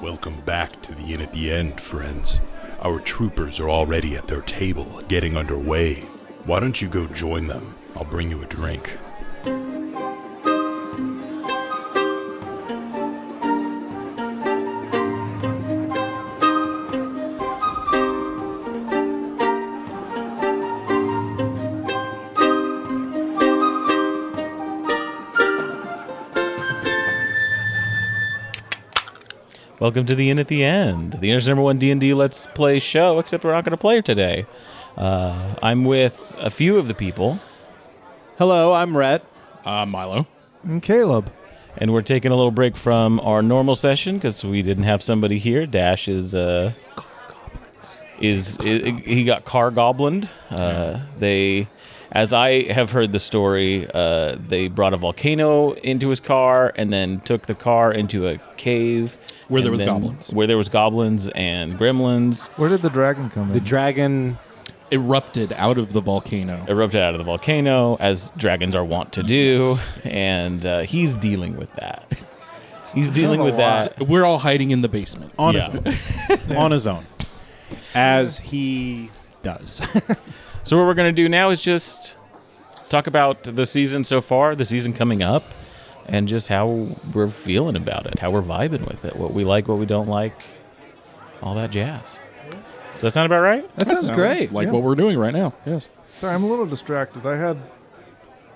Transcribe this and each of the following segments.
Welcome back to the Inn at the End, friends. Our troopers are already at their table, getting underway. Why don't you go join them? I'll bring you a drink. Welcome to the Inn at the End, the Internet's #1 D&D Let's Play show, except we're not going to play today. I'm with a few of the people. Hello, I'm Rhett. Milo. And Caleb. And we're taking a little break from our normal session because we didn't have somebody here. Dash he got car goblined. As I have heard the story, they brought a volcano into his car and then took the car into a cave. Where there was goblins. Where there was goblins and gremlins. Where did the dragon come in? The dragon Erupted out of the volcano. As dragons are wont to do. And he's dealing with that. We're all hiding in the basement. on his own. As he does. So what we're going to do now is just talk about the season so far, the season coming up, and just how we're feeling about it, how we're vibing with it, what we like, what we don't like, all that jazz. Does that sound about right? That sounds great. Like what we're doing right now. Yes. Sorry, I'm a little distracted. I had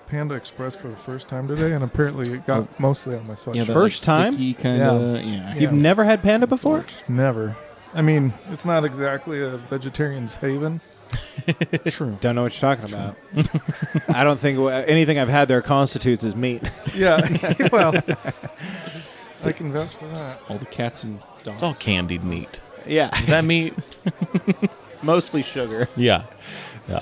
Panda Express for the first time today, and apparently it got mostly on my sweatshirt. Yeah, First time? Yeah. You've never had panda before? Never. I mean, it's not exactly a vegetarian's haven. True. Don't know what you're talking about. I don't think anything I've had there constitutes as meat. Yeah, well, I can vouch for that. All the cats and dogs. It's all candied meat. Yeah. Is that meat? Mostly sugar. Yeah.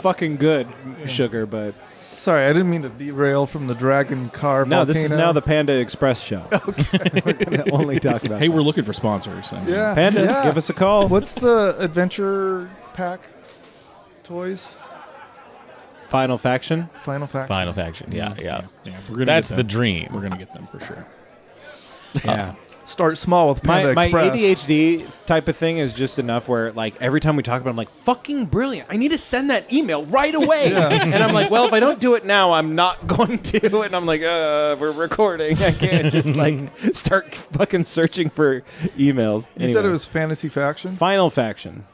Fucking good sugar, but... Sorry, I didn't mean to derail from the dragon car No, volcano. this is now the Panda Express show. Okay. We're going to only talk about Hey, we're looking for sponsors. Yeah. Panda, yeah. give us a call. What's the adventure pack toys? Final Faction? Final Faction. Yeah. We're gonna That's get the them. dream. We're going to get them for sure. Yeah. Start small with Panda My Express. ADHD type of thing is just enough where, like, every time we talk about it, I'm like, fucking brilliant. I need to send that email right away. Yeah. And I'm like, well, if I don't do it now, I'm not going to. And I'm like, we're recording. I can't just, like, start fucking searching for emails. You said it was Fantasy Faction? Final Faction.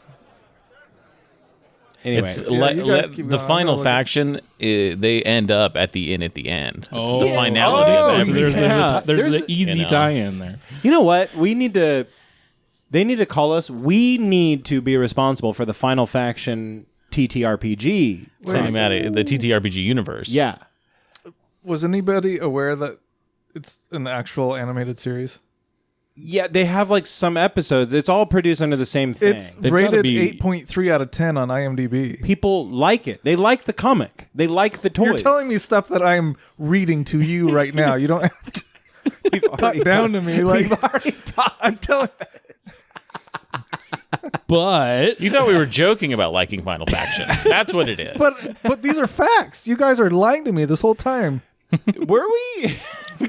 Anyway. It's Yeah, you guys keep the going. final I'm gonna faction. They end up at the inn at the end. It's Oh. the finality. Oh, of everything. There's There's the easy you know. tie-in there. You know what? They need to call us. We need to be responsible for the Final Faction TTRPG. Cinematic, the TTRPG universe. Yeah. Was anybody aware that it's an actual animated series? Yeah, they have like some episodes. It's all produced under the same thing. It's They've gotta rated be- 8.3 out of 10 on IMDb. People like it. They like the comic. They like the toys. You're telling me stuff that I'm reading to you right now. You don't have to talk down to me. Like, We've already talked. I'm telling But You thought we were joking about liking Final Faction. That's what it is. but these are facts. You guys are lying to me this whole time. Were we?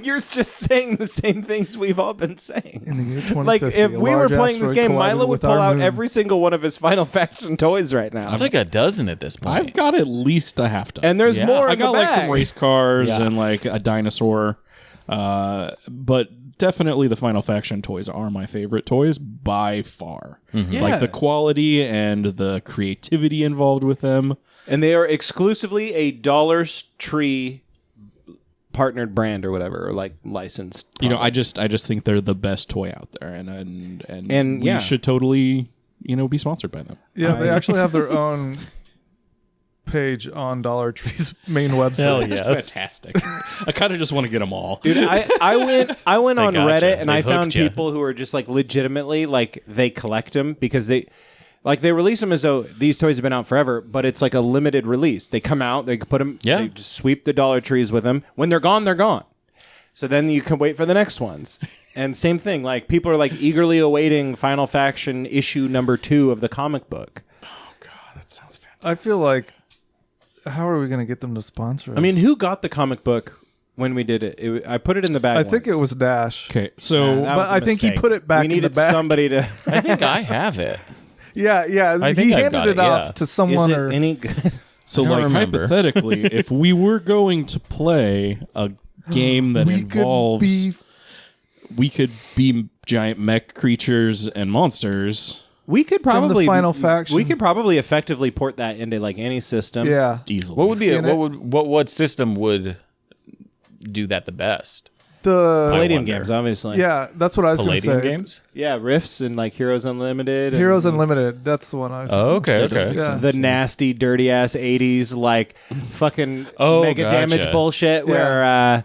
You're just saying the same things we've all been saying. In the year 2050, Like, if a we were large playing this asteroid game, collided Milo would with pull our out moon. every single one of his Final Faction toys right now. it's like a dozen at this point. I've got at least a half dozen. And there's Yeah. more I in got the like some bag. race cars Yeah. and like a dinosaur. But definitely the Final Faction toys are my favorite toys by far. Yeah. Like the quality and the creativity involved with them. And they are exclusively a Dollar Tree partnered brand or whatever, or like licensed. You know, I just think they're the best toy out there, and we yeah. should totally be sponsored by them. Yeah, they actually have their own page on Dollar Tree's main website. Hell yeah. That's fantastic. I kind of just want to get them all. Dude, I went on gotcha. Reddit and I They've found hooked ya. people who are just like legitimately like they collect them because they release them as though these toys have been out forever, but it's like a limited release. They come out, they put them, Yeah. they just sweep the Dollar Trees with them. When they're gone, they're gone. So then you can wait for the next ones. And same thing, like people are like eagerly awaiting Final Faction issue number 2 of the comic book. Oh God, that sounds fantastic. I feel like, how are we going to get them to sponsor us? I mean, who got the comic book when we did it. I put it in the bag. I think it once. was Dash. Okay, so That But was a I think he mistake. put it back We in the needed bag. somebody to. I think I have it. Yeah. I think He I've handed got it it, off yeah. to Is someone it or any good? So, I don't like, remember. hypothetically, if we were going to play a game that involves, we could be giant mech creatures and monsters We could From the probably Final Faction. We could probably effectively port that into like any system. Yeah. easily. What would be Skin it. what system would do that the best? The Palladium wonder. games, obviously. Yeah, that's what I was going to Palladium say. games? Yeah, Rifts and like Heroes Unlimited. and Heroes Unlimited. That's the one I was Oh, okay, That does okay. make Yeah. sense. The nasty, dirty ass '80s like fucking Oh, mega gotcha. damage bullshit, where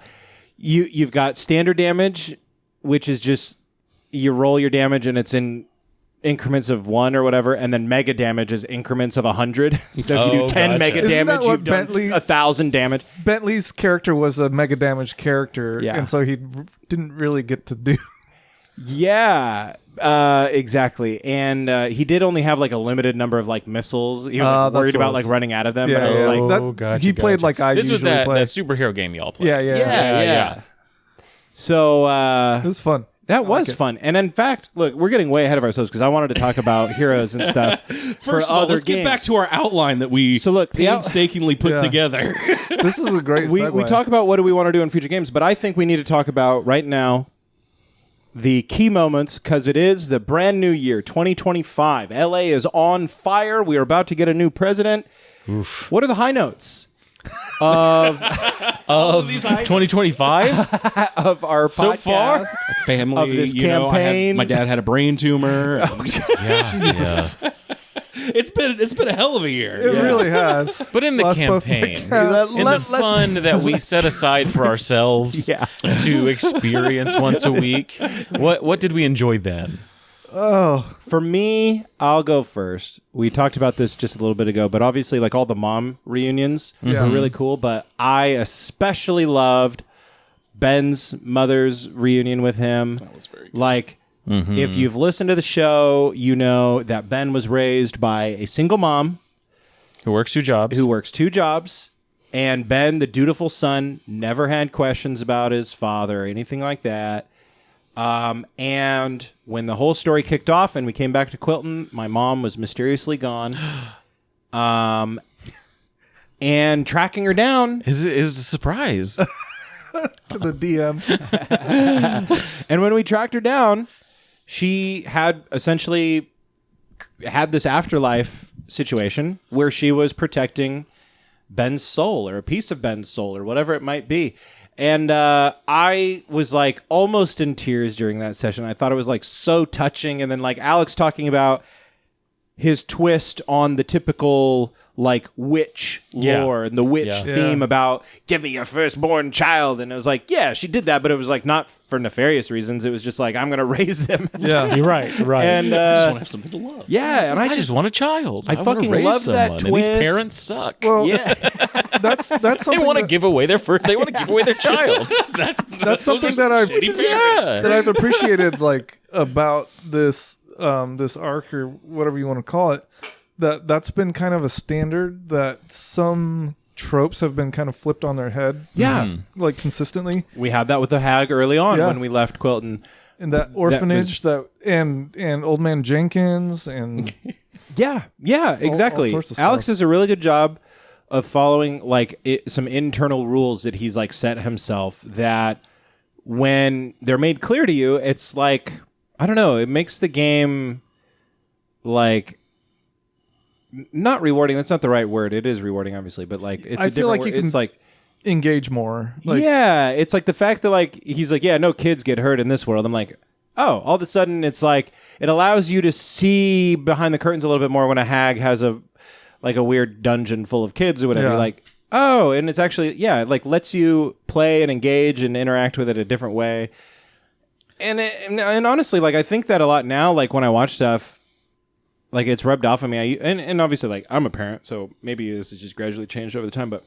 you've got standard damage, which is just you roll your damage and it's in increments of 1 or whatever, and then mega damage is increments of 100. So if you Oh, do 10 gotcha. mega Isn't that damage, what you've done Bentley- 1,000 damage. Bentley's character was a mega damage character, Yeah. and so he didn't really get to do. Yeah, exactly. And he did only have like a limited number of like missiles. He was like, that's worried what about it was. like running out of them. Yeah, but I was yeah. like, That- gotcha, he played gotcha. like I This was usually that play. superhero game y'all played. Yeah. yeah. So It was fun. that was fun. And in fact, look, we're getting way ahead of ourselves because I wanted to talk about heroes and stuff for First of all, other let's games. get back to our outline that we So look, the out- painstakingly put Yeah. together. This is a great we segue. talk about what do we want to do in future games, but I think we need to talk about right now the key moments because it is the brand new year, 2025. LA is on fire. We are about to get a new president. What are the high notes Of 2025? of our So podcast? far? Family, Of this you know, campaign. my dad had a brain tumor. Yeah. It's been a hell of a year. It really has. But in the Lost both my campaign, cats. in the fun that we set aside for ourselves Yeah. to experience once a week, what did we enjoy then? Oh, For me, I'll go first. We talked about this just a little bit ago, but obviously, like all the mom reunions Yeah. were really cool. But I especially loved Ben's mother's reunion with him. That was very good. Like, if you've listened to the show, you know that Ben was raised by a single mom Who works 2 jobs? who works 2 jobs. And Ben, the dutiful son, never had questions about his father or anything like that. And when the whole story kicked off and we came back to Quilton, my mom was mysteriously gone. And tracking her down. is a surprise. to the DM. And when we tracked her down, she had essentially had this afterlife situation where she was protecting Ben's soul or a piece of Ben's soul or whatever it might be. And I was like almost in tears during that session. I thought it was like so touching. And then like Alex talking about his twist on the typical like witch Yeah. lore and the witch Yeah. theme about give me your firstborn child. And it was like, yeah, she did that, but it was like not for nefarious reasons. It was just like, I'm going to raise him. Yeah. You're right. And I just want to have something to love. yeah, and I just want a child. I wanna fucking raise love that someone, and these twist. parents suck. Well, yeah. that's they something want to that- give away their first. They want to give away their child. That's something that I've Yeah. that I've appreciated like about this this arc or whatever you want to call it. That's been kind of a standard that some tropes have been kind of flipped on their head. Yeah. Like consistently. We had that with the hag early on Yeah. when we left Quilton. And that orphanage and Old Man Jenkins and Yeah, exactly. sorts of Alex stuff. does a really good job of following like some internal rules that he's like set himself that when they're made clear to you, it's like, I don't know, it makes the game like not rewarding. That's not the right word. It is rewarding, obviously, but like it's I a feel different like word. you can It's like engage more. Like, yeah, it's like the fact that like he's like, yeah, no kids get hurt in this world. I'm like, oh, all of a sudden it's like it allows you to see behind the curtains a little bit more when a hag has a like a weird dungeon full of kids or whatever. Yeah. You're like, oh, and it's actually it like lets you play and engage and interact with it a different way. And honestly, like I think that a lot now. Like when I watch stuff, like it's rubbed off on me. And obviously, like I'm a parent, so maybe this has just gradually changed over the time. But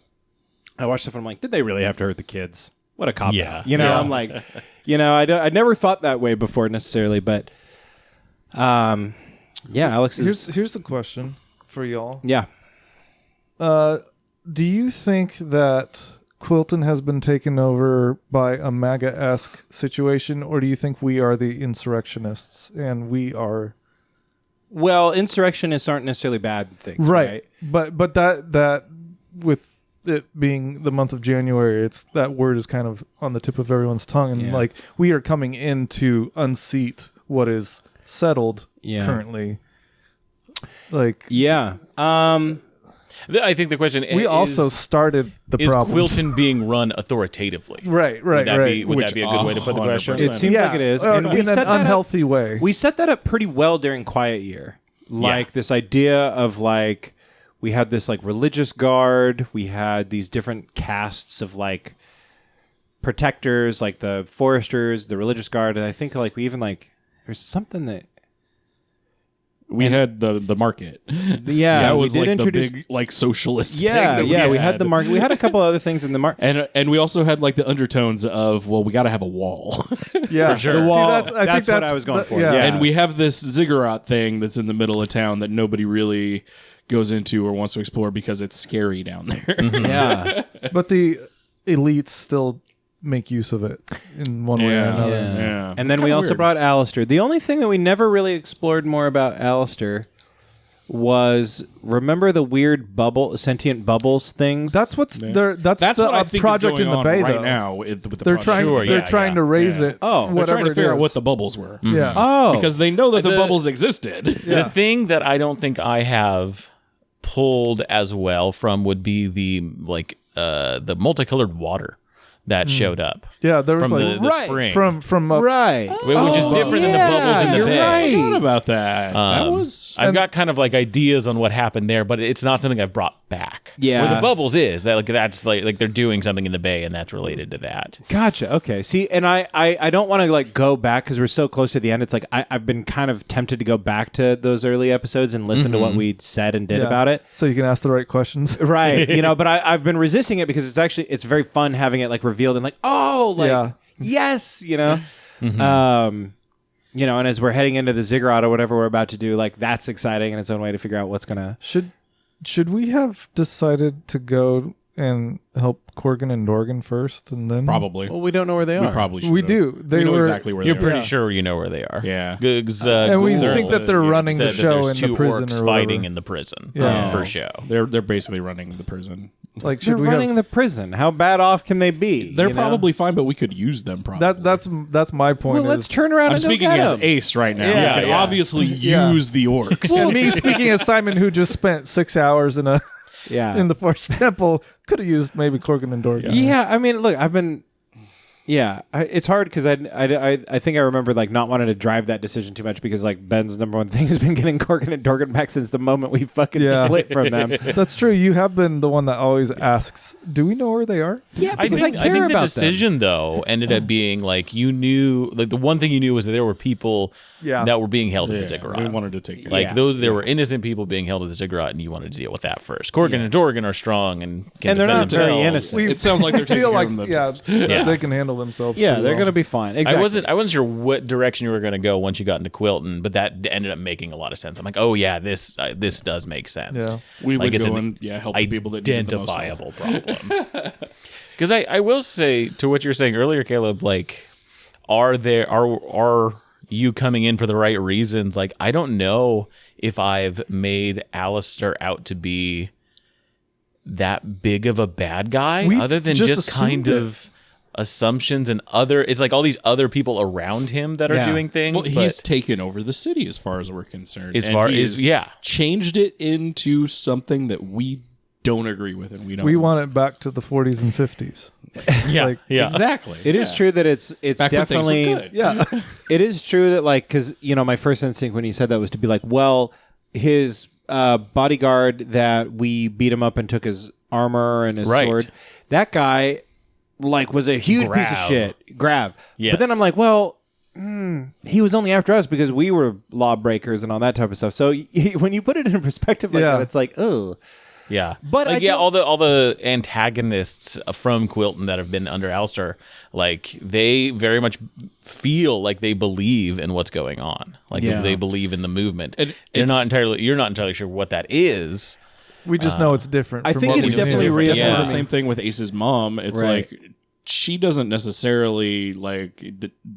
I watch stuff and I'm like, did they really have to hurt the kids? What a cop Yeah. out. You know, Yeah. I'm like, you know, I never thought that way before necessarily, but yeah, Alex is here's the question for y'all. yeah. Do you think that Quilton has been taken over by a MAGA-esque situation, or do you think we are the insurrectionists and we are... Well, insurrectionists aren't necessarily bad things, right? But that with it being the month of January, it's that word is kind of on the tip of everyone's tongue, and like we are coming in to unseat what is settled currently. Like I think the question is... We also started the problem. Is Quilton being run authoritatively? Right. Would that be a good way to put the question? It seems like it is. And in an unhealthy way. We set that up pretty well during Quiet Year. Like this idea of like, we had this like religious guard. We had these different castes of like protectors, like the foresters, the religious guard. And I think like we even like, there's something that... We had the market. That was we did like introduce the big like socialist thing. We had the market. We had a couple other things in the market. And we also had like the undertones of, well, we got to have a wall. Yeah, for sure. The wall. I think that's what I was going for. Yeah. Yeah. And we have this ziggurat thing that's in the middle of town that nobody really goes into or wants to explore because it's scary down there. Yeah. But the elites still make use of it in one way or another. Yeah. And then we also brought Alistair. The only thing that we never really explored more about Alistair was, remember the weird sentient bubbles things? That's what's there. That's the what I think project is going in the on bay right though. now with the They're project. trying. Sure, they're yeah, trying to raise it. Oh. They're whatever trying to it figure out is. what the bubbles were. Yeah. Oh. Because they know that the The- bubbles existed. The thing that I don't think I have pulled as well from would be the multicolored water that showed up Yeah, there was from like the spring. from up, Right. which is different than the bubbles in the you're bay. I right. forgot about that. That was... I've got kind of like ideas on what happened there, but it's not something I've brought back. Yeah. Where the bubbles is that that's like they're doing something in the bay and that's related to that. Gotcha. Okay. See, and I don't want to like go back because we're so close to the end. It's like I've been kind of tempted to go back to those early episodes and listen to what we said and did Yeah. about it. so you can ask the right questions. Right. But I've been resisting it because it's very fun having it like revealed and like, yes, and as we're heading into the ziggurat or whatever we're about to do, like that's exciting in its own way to figure out what's gonna. Should we have decided to go and help Corgan and Dorgan first, and then Probably. Well, we don't know where they We are. probably should. we do. They know were exactly where You're they pretty are. sure you know where they are. Yeah. and we think that they're running the said that show there's in two the prison orcs or fighting whatever. in the prison Yeah. for show. They're basically running the prison. Like, They're should we running have? the prison. How bad off can they be? They're you know? probably fine, but we could use them probably. That's my point. Well, let's is- turn around I'm and go speaking get as 'em. Ace right now. Yeah, we can yeah. obviously Yeah. use the orcs. And me speaking as Simon, who just spent 6 hours in the Forest Temple, could have used maybe Corgan and Dorgan. Yeah, I mean, look, I've been. Yeah, it's hard because I think I remember like not wanting to drive that decision too much because like Ben's number one thing has been getting Corgan and Dorgan back since the moment we fucking Yeah. split from them. That's true. You have been the one that always asks, "Do we know where they are?" Yeah, I think the decision though ended up being like you knew like the one thing you knew was that there were people Yeah. that were being held at the we ziggurat. wanted to take care Like of those, there were innocent people being held at the ziggurat, and you wanted to deal with that first. Corgan and Dorgan are strong and can And they're defend not very themselves. innocent. it sounds like they're I taking feel care like of themselves. Yeah. they can handle themselves. Yeah, pretty they're well. going to be fine. Exactly. I wasn't sure what direction you were going to go once you got into Quilton, but that ended up making a lot of sense. I'm like, oh yeah, this does make sense. Yeah. We Like, would it's go an and help the people that need the most help. identifiable problem. Because I will say to what you were saying earlier, Caleb, like, are you coming in for the right reasons? Like, I don't know if I've made Alistair out to be that big of a bad guy, We've other than just kind assumed it. of assumptions and it's like all these other people around him that are Yeah. doing things. Well, he's but taken over the city as far as we're concerned. as And far he as has yeah, changed it into something that we don't agree with and we don't. We want it back to the 40s and 50s. yeah, Like, yeah. exactly. It is true that it's Back when things were definitely good. Yeah. it is true that like because my first instinct when he said that was to be like, well, his bodyguard that we beat him up and took his armor and his Right. sword, that guy like was a huge piece of Grav. shit. Grav. Yes. But then I'm like, well. He was only after us because we were lawbreakers and all that type of stuff. So when you put it in perspective like Yeah. that, it's like, oh, Yeah, But like, I yeah, don't- all the antagonists from Quilton that have been under Alistair, like they very much feel like they believe in what's going on, like Yeah. they believe in the movement. And you're it's- not entirely sure what that is, We just know it's different. I from think what it's we've definitely seen. reaffirming. Yeah. The same thing with Ace's mom. It's Right. like she doesn't necessarily like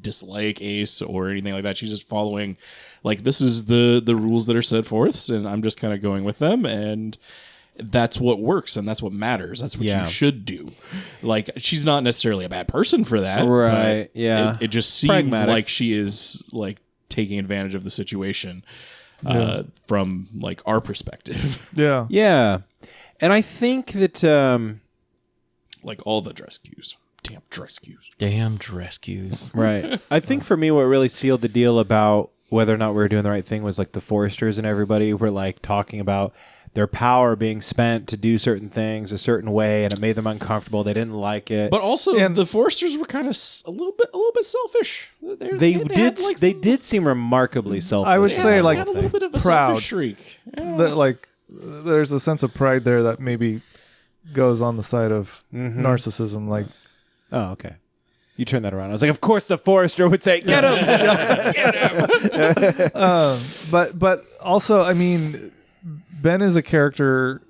dislike Ace or anything like that. She's just following, like, this is the rules that are set forth, and I'm just kind of going with them, and that's what works, and that's what matters. That's what Yeah. you should do. Like, she's not necessarily a bad person for that, Right, but yeah. It just seems Pragmatic. like she is like taking advantage of the situation from like our perspective. Yeah. Yeah. And I think that Like all the dress cues. Damn dress cues. Damn dress cues. right. I think for me what really sealed the deal about whether or not we were doing the right thing was like the Foresters and everybody were like talking about their power being spent to do certain things a certain way, and it made them uncomfortable. They didn't like it. But also, And- the Foresters were kind of a little bit selfish. they did seem remarkably selfish. I would say, like, had a little bit of a proud. selfish shriek. Yeah. That, like, there's a sense of pride there that maybe goes on the side of narcissism. Like, Oh, okay. You turn that around. I was like, of course the Forester would say, get him. but also, I mean, Ben is a character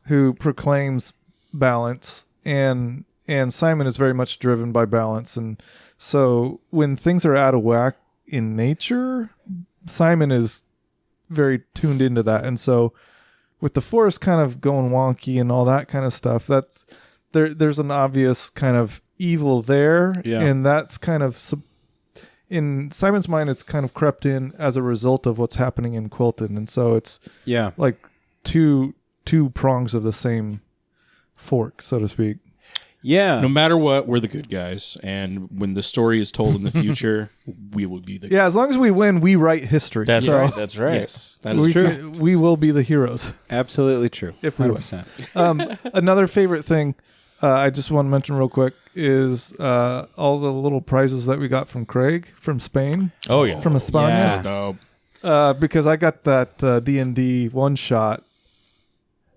who proclaims balance, and Simon is very much driven by balance. And so when things are out of whack in nature, Simon is very tuned into that. And so with the forest kind of going wonky and all that kind of stuff, that's there's an obvious kind of evil there. Yeah. And that's kind of in Simon's mind, it's kind of crept in as a result of what's happening in Quilton. And so it's Yeah. like two prongs of the same fork, so to speak. Yeah. No matter what, we're the good guys, and when the story is told in the future, we will be the Yeah, as long as we win, we write history. That's so right. That's right. Yes, that is true. we will be the heroes. Absolutely true. If we win. 100%. Another favorite thing I just want to mention real quick is all the little prizes that we got from Craig from Spain, Oh yeah. from España. Yeah. So dope. Because I got that D&D one-shot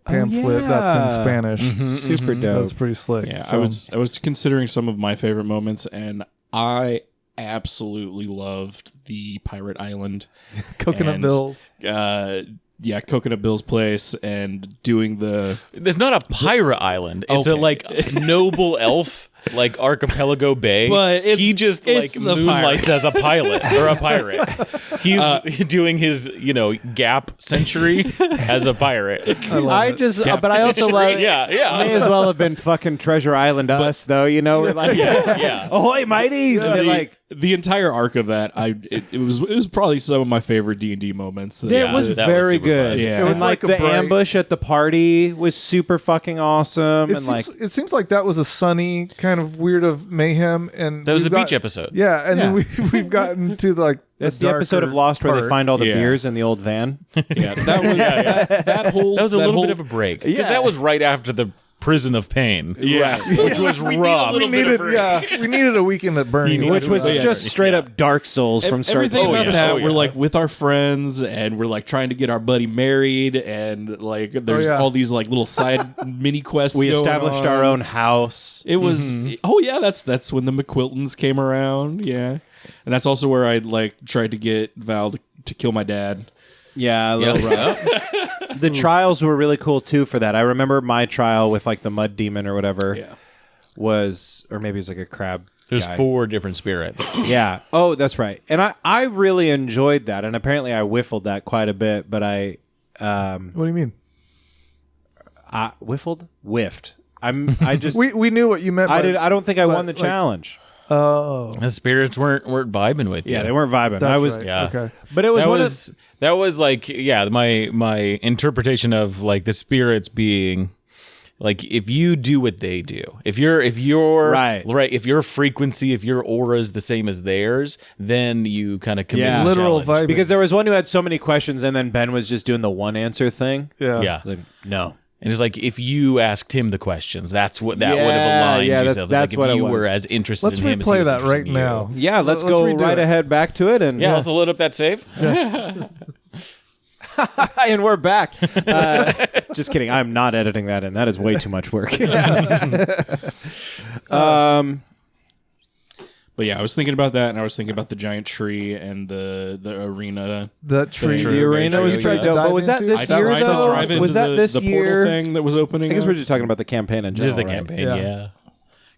pamphlet that's in Spanish. Super dope. That's pretty slick. Yeah, So- I was considering some of my favorite moments, and I absolutely loved the Pirate Island. Coconut and, Bill. Yeah, Coconut Bill's place and doing the There's not a pirate island. It's a Okay. like noble elf like archipelago bay. But it's- he just it's like the moonlights as a pilot or a pirate. He's doing his Gap century as a pirate. I just, but I also love. Yeah, yeah. May as well have been fucking Treasure Island to us, though. You know, we're like, yeah. ahoy, mateys! And they're like, the entire arc of that, it was probably some of my favorite D&D moments. it was that was very super good. fun. Yeah. It was And like like a the break. ambush at the party was super fucking awesome. It seems like that was a sunny kind of weird of mayhem, and That was we've the beach got- episode. Yeah, and then we've gotten to like that's the episode of Lost where they find all the Yeah. beers in the old van. Yeah, that was that whole That was a little whole, bit of a break because Yeah. that was right after the prison of pain. yeah. which was rough. We needed a weekend at Bernie's, Which was Yeah. just straight up Dark Souls from start to Everything finish. about that, Oh, yeah. we're like with our friends, and we're like trying to get our buddy married, and like there's yeah. all these like little side mini quests. We going established on. our own house. It was oh yeah, that's when the McQuiltons came around, yeah, and that's also where I like tried to get Val to kill my dad. Yeah, a little rough. The trials were really cool too for that. I remember my trial with like the mud demon or whatever was, or maybe it's like a crab. There's guy. 4 different spirits. Yeah. Oh, that's right. And I really enjoyed that, and apparently I whiffled that quite a bit. But I What do you mean? whiffed. I just We knew what you meant. I by- did. I don't think I won the like- challenge. Oh, The spirits weren't vibing with you. Yeah, they weren't vibing. that's I was, right. yeah. Okay. but it was that one was that was like my interpretation of like the spirits being like if you do what they do, if you're Right. if your frequency, if your aura is the same as theirs, then you kind of commit Yeah. to the Literal challenge. vibe. because there was one who had so many questions, and then Ben was just doing the one answer thing. Yeah. Yeah, Like, no. and it's like if you asked him the questions, that's what that would Yeah, have aligned yeah, that's- yourself. that's like what if it you was. were as interested Let's in him as he replay was that interested right in you. now. Yeah, let's Let's go redo right it. ahead back to it, and Yeah, let's load up that save. and we're back. Just kidding. I'm not editing that in. That is way too much work. But But yeah, I was thinking about that, and I was thinking about the giant tree and the arena. That tree. The arena was pretty dope. But was that this Dive year into? though? drive into Was that this the year? portal thing that was opening? I guess up? we're just talking about the campaign in general. Just the right? campaign, Yeah. yeah.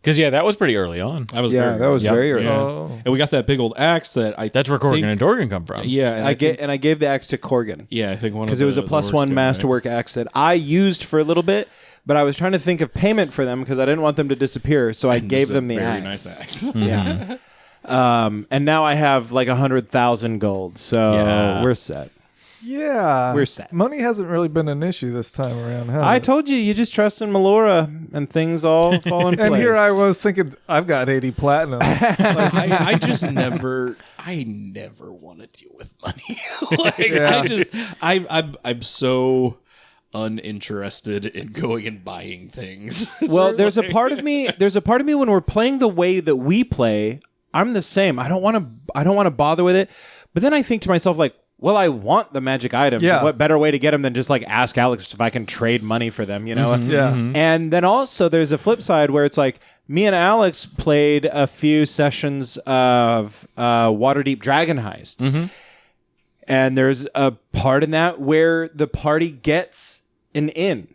Because that was pretty early on. That was Yeah, that was very early. Yeah. Oh. And we got that big old axe that That's where Corgan think- and Dorgan come from. Yeah, and I gave the axe to Corgan I think one because it was a +1 masterwork axe that I used for a little bit, but I was trying to think of payment for them because I didn't want them to disappear, so I gave them the very axe. nice axe. Yeah. And now I have like 100,000 gold, so Yeah. we're set. Yeah. We're set. Money hasn't really been an issue this time around, huh? I told you, you just trust in Melora, and things all fall in place. and here I was thinking, I've got 80 platinum. I just never want to deal with money. I'm so uninterested in going and buying things. Well, there's a part of me when we're playing the way that we play, I'm the same. I don't want to bother with it. But then I think to myself like, well, I want the magic items. Yeah. What better way to get them than just like ask Alex if I can trade money for them, you know? Yeah. And then also there's a flip side where it's like me and Alex played a few sessions of Waterdeep Dragon Heist. And there's a part in that where the party gets an inn.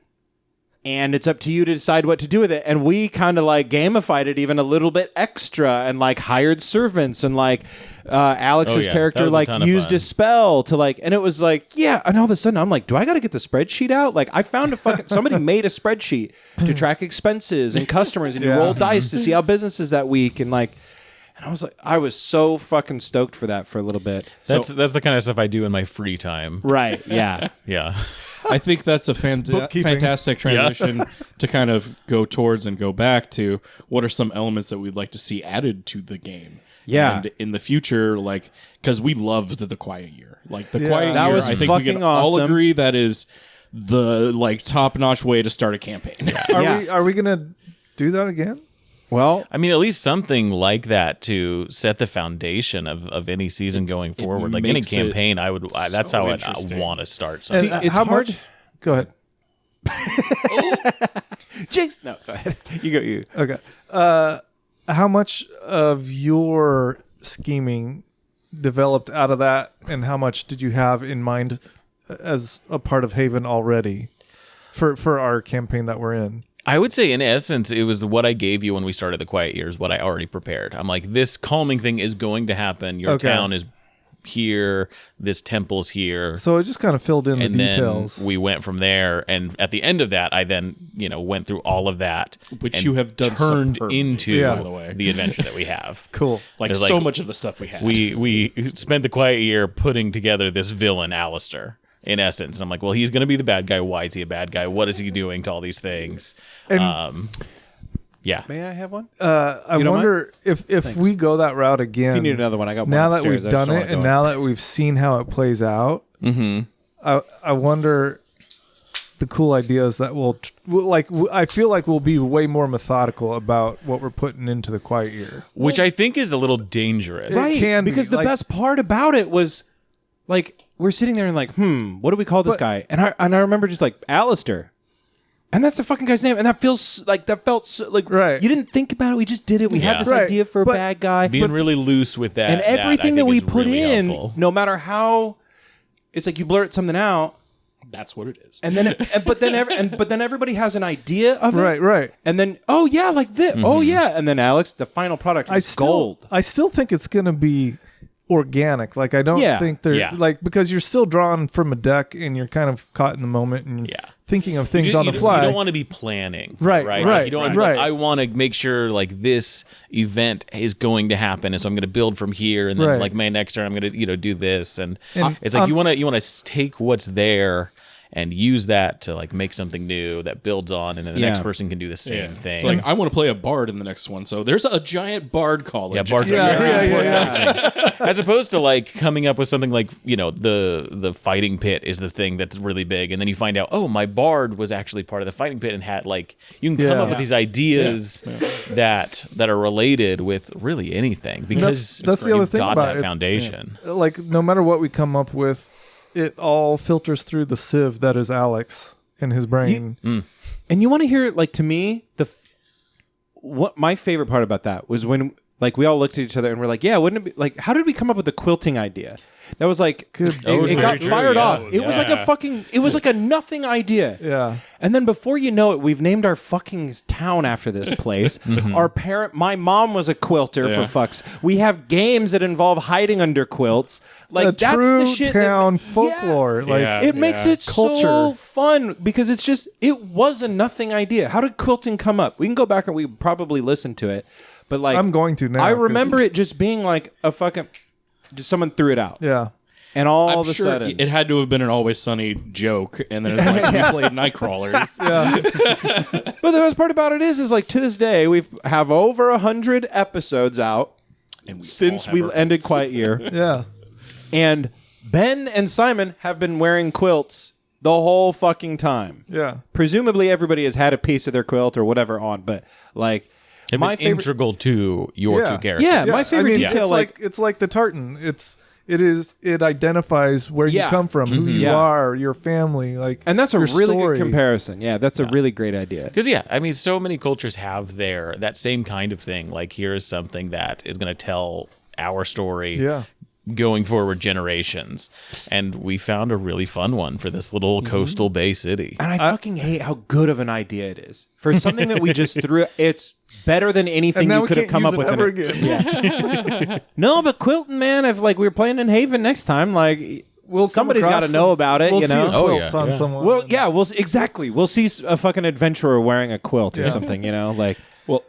And it's up to you to decide what to do with it. And we kind of like gamified it even a little bit extra and like hired servants and like Alex's that character was a like ton of used fun. a spell to like, and it was like, yeah. And all of a sudden I'm like, do I got to get the spreadsheet out? Like I found a fucking, somebody made a spreadsheet to track expenses and customers and you roll dice to see how business is that week. And like, and I was like, I was so fucking stoked for that for a little bit. That's the kind of stuff I do in my free time. Right. Yeah. Yeah. I think that's a Bookkeeping. fantastic transition to kind of go towards and go back to what are some elements that we'd like to see added to the game. Yeah. And in the future, like, because we loved the Quiet Year. Like, the Yeah. Quiet That Year, was I think we fucking can all awesome. agree that is the, like, top-notch way to start a campaign. Are we going to do that again? Well, I mean, at least something like that to set the foundation of any season going forward. Like any makes it campaign, that's how I interesting. want to start something. See, it's how hard. much? Go ahead. Jinx. No, go ahead. You. Okay. How much of your scheming developed out of that, and how much did you have in mind as a part of Haven already for our campaign that we're in? I would say, in essence, it was what I gave you when we started the Quiet Years, what I already prepared. I'm like, this calming thing is going to happen. Your Okay. town is here. This temple's here. So it just kind of filled in And the then details. we went from there. And at the end of that, I then, went through all of that. Which and you have done turned superbly, into Yeah. by the way. the adventure that we have. Cool. Like, It's so like- much of the stuff we had. We spent the Quiet Year putting together this villain, Alistair, in essence. And I'm like, well, he's going to be the bad guy. Why is he a bad guy? What is he doing to all these things? And- Yeah. May I have one? I You don't wonder if we go that route again. If you need another one, I got one now that upstairs. we've I just done don't it wanna and go now that we've seen how it plays out, I wonder the cool ideas that I feel like we'll be way more methodical about what we're putting into the Quiet Year. Which I think is a little dangerous. It can be, because the like- best part about it was like we're sitting there and like, what do we call this guy? And I remember just like Alistair. And that's the fucking guy's name. And that felt so, like Right. you didn't think about it. We just did it. We Yeah. had this Right. idea for a But bad guy. Being really loose with that. and everything that that we is put really in, helpful. no matter how, it's like you blurt something out, That's what it is. and then but then everybody has an idea of it, Right. And then oh yeah, like this, oh yeah, and then Alex, the final product is gold. I still think it's going to be organic. Like I don't Yeah. think they're Yeah. like because you're still drawing from a deck and you're kind of caught in the moment and Yeah. thinking of things You on the don't- fly. You don't want to be planning. Right, Right. right, Like, you don't want to right. be like, I want to make sure like this event is going to happen. And so I'm going to build from here. And then Right. like my next turn, I'm going to, do this. And And, it's like, you want to take what's there and use that to like make something new that builds on. And then the Yeah. next person can do the same thing. It's like, I want to play a bard in the next one. So there's a giant bard college. yeah, Bard's Yeah. As opposed to like coming up with something like, the fighting pit is the thing that's really big. And then you find out, oh, my bard was actually part of the fighting pit and had like, you can come Yeah. up with these ideas that are related with really anything because That's the other you've thing got about that it. foundation. like no matter what we come up with, it all filters through the sieve that is Alex in his brain. And you want to hear like to me what my favorite part about that was when Like we all looked at each other and we're like, yeah, wouldn't it be like, how did we come up with the quilting idea? That was like, it got fired off. It was like it was like a nothing idea. Yeah. And then before you know it, we've named our fucking town after this place. My mom was a quilter for fucks. We have games that involve hiding under quilts. Like that's true the shit. Town folklore. It makes it culture so fun because it was a nothing idea. How did quilting come up? We can go back and we probably listen to it. But like I'm going to now. I remember it just being like a fucking just someone threw it out. Yeah. And all I'm of a sure sudden it had to have been an Always Sunny joke, and then it's like we played Nightcrawlers. Yeah. But the best part about it is like to this day we have over 100 episodes out And since we ended Quiet Year. Yeah. And Ben and Simon have been wearing quilts the whole fucking time. Yeah. Presumably everybody has had a piece of their quilt or whatever on, but like Have my been favorite integral to your two characters. Yeah, my favorite detail it's like the tartan. It identifies where you Yeah. come from, who you Yeah. are, your family, like, and that's a your really story. good comparison. Yeah, that's a really great idea. Because so many cultures have that same kind of thing. Like here is something that is going to tell our story Yeah. going forward generations, and we found a really fun one for this little coastal bay city. And I fucking hate how good of an idea it is for something that we just threw. It's better than anything And now you we could have can't come use up with. it ever again. No, but quilting, man. If like we were playing in Haven next time, like somebody's got to know about it. We'll you know. see a quilt on someone. Well, yeah. Exactly. We'll see a fucking adventurer wearing a quilt or something. You know, like. Well,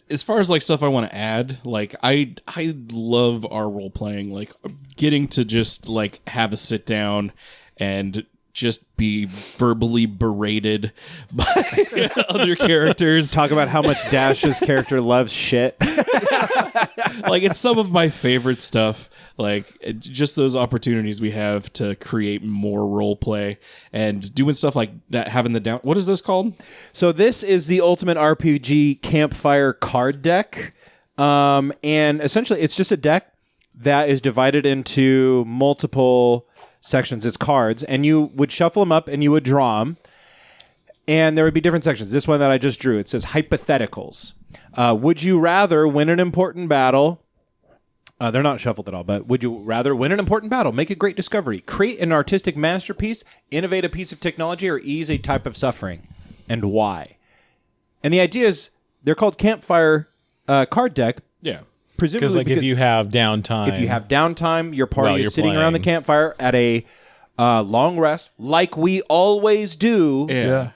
as far as like stuff I want to add, like I love our role playing, like getting to just like have a sit down and just be verbally berated by other characters. Talk about how much Dash's character loves shit. Like it's some of my favorite stuff. Like just those opportunities we have to create more role play and doing stuff like that. Having the down. What is this called? So this is the Ultimate RPG Campfire card deck, and essentially it's just a deck that is divided into multiple sections. It's cards, and you would shuffle them up and you would draw them, and there would be different sections. This one that I just drew, it says hypotheticals. Would you rather win an important battle? They're not shuffled at all, but would you rather win an important battle, make a great discovery, create an artistic masterpiece, innovate a piece of technology, or ease a type of suffering, and why? And the idea is they're called Campfire card deck. Yeah. Presumably Because if you have downtime, your party while is you're sitting around the playing. campfire at a long rest, like we always do. Yeah.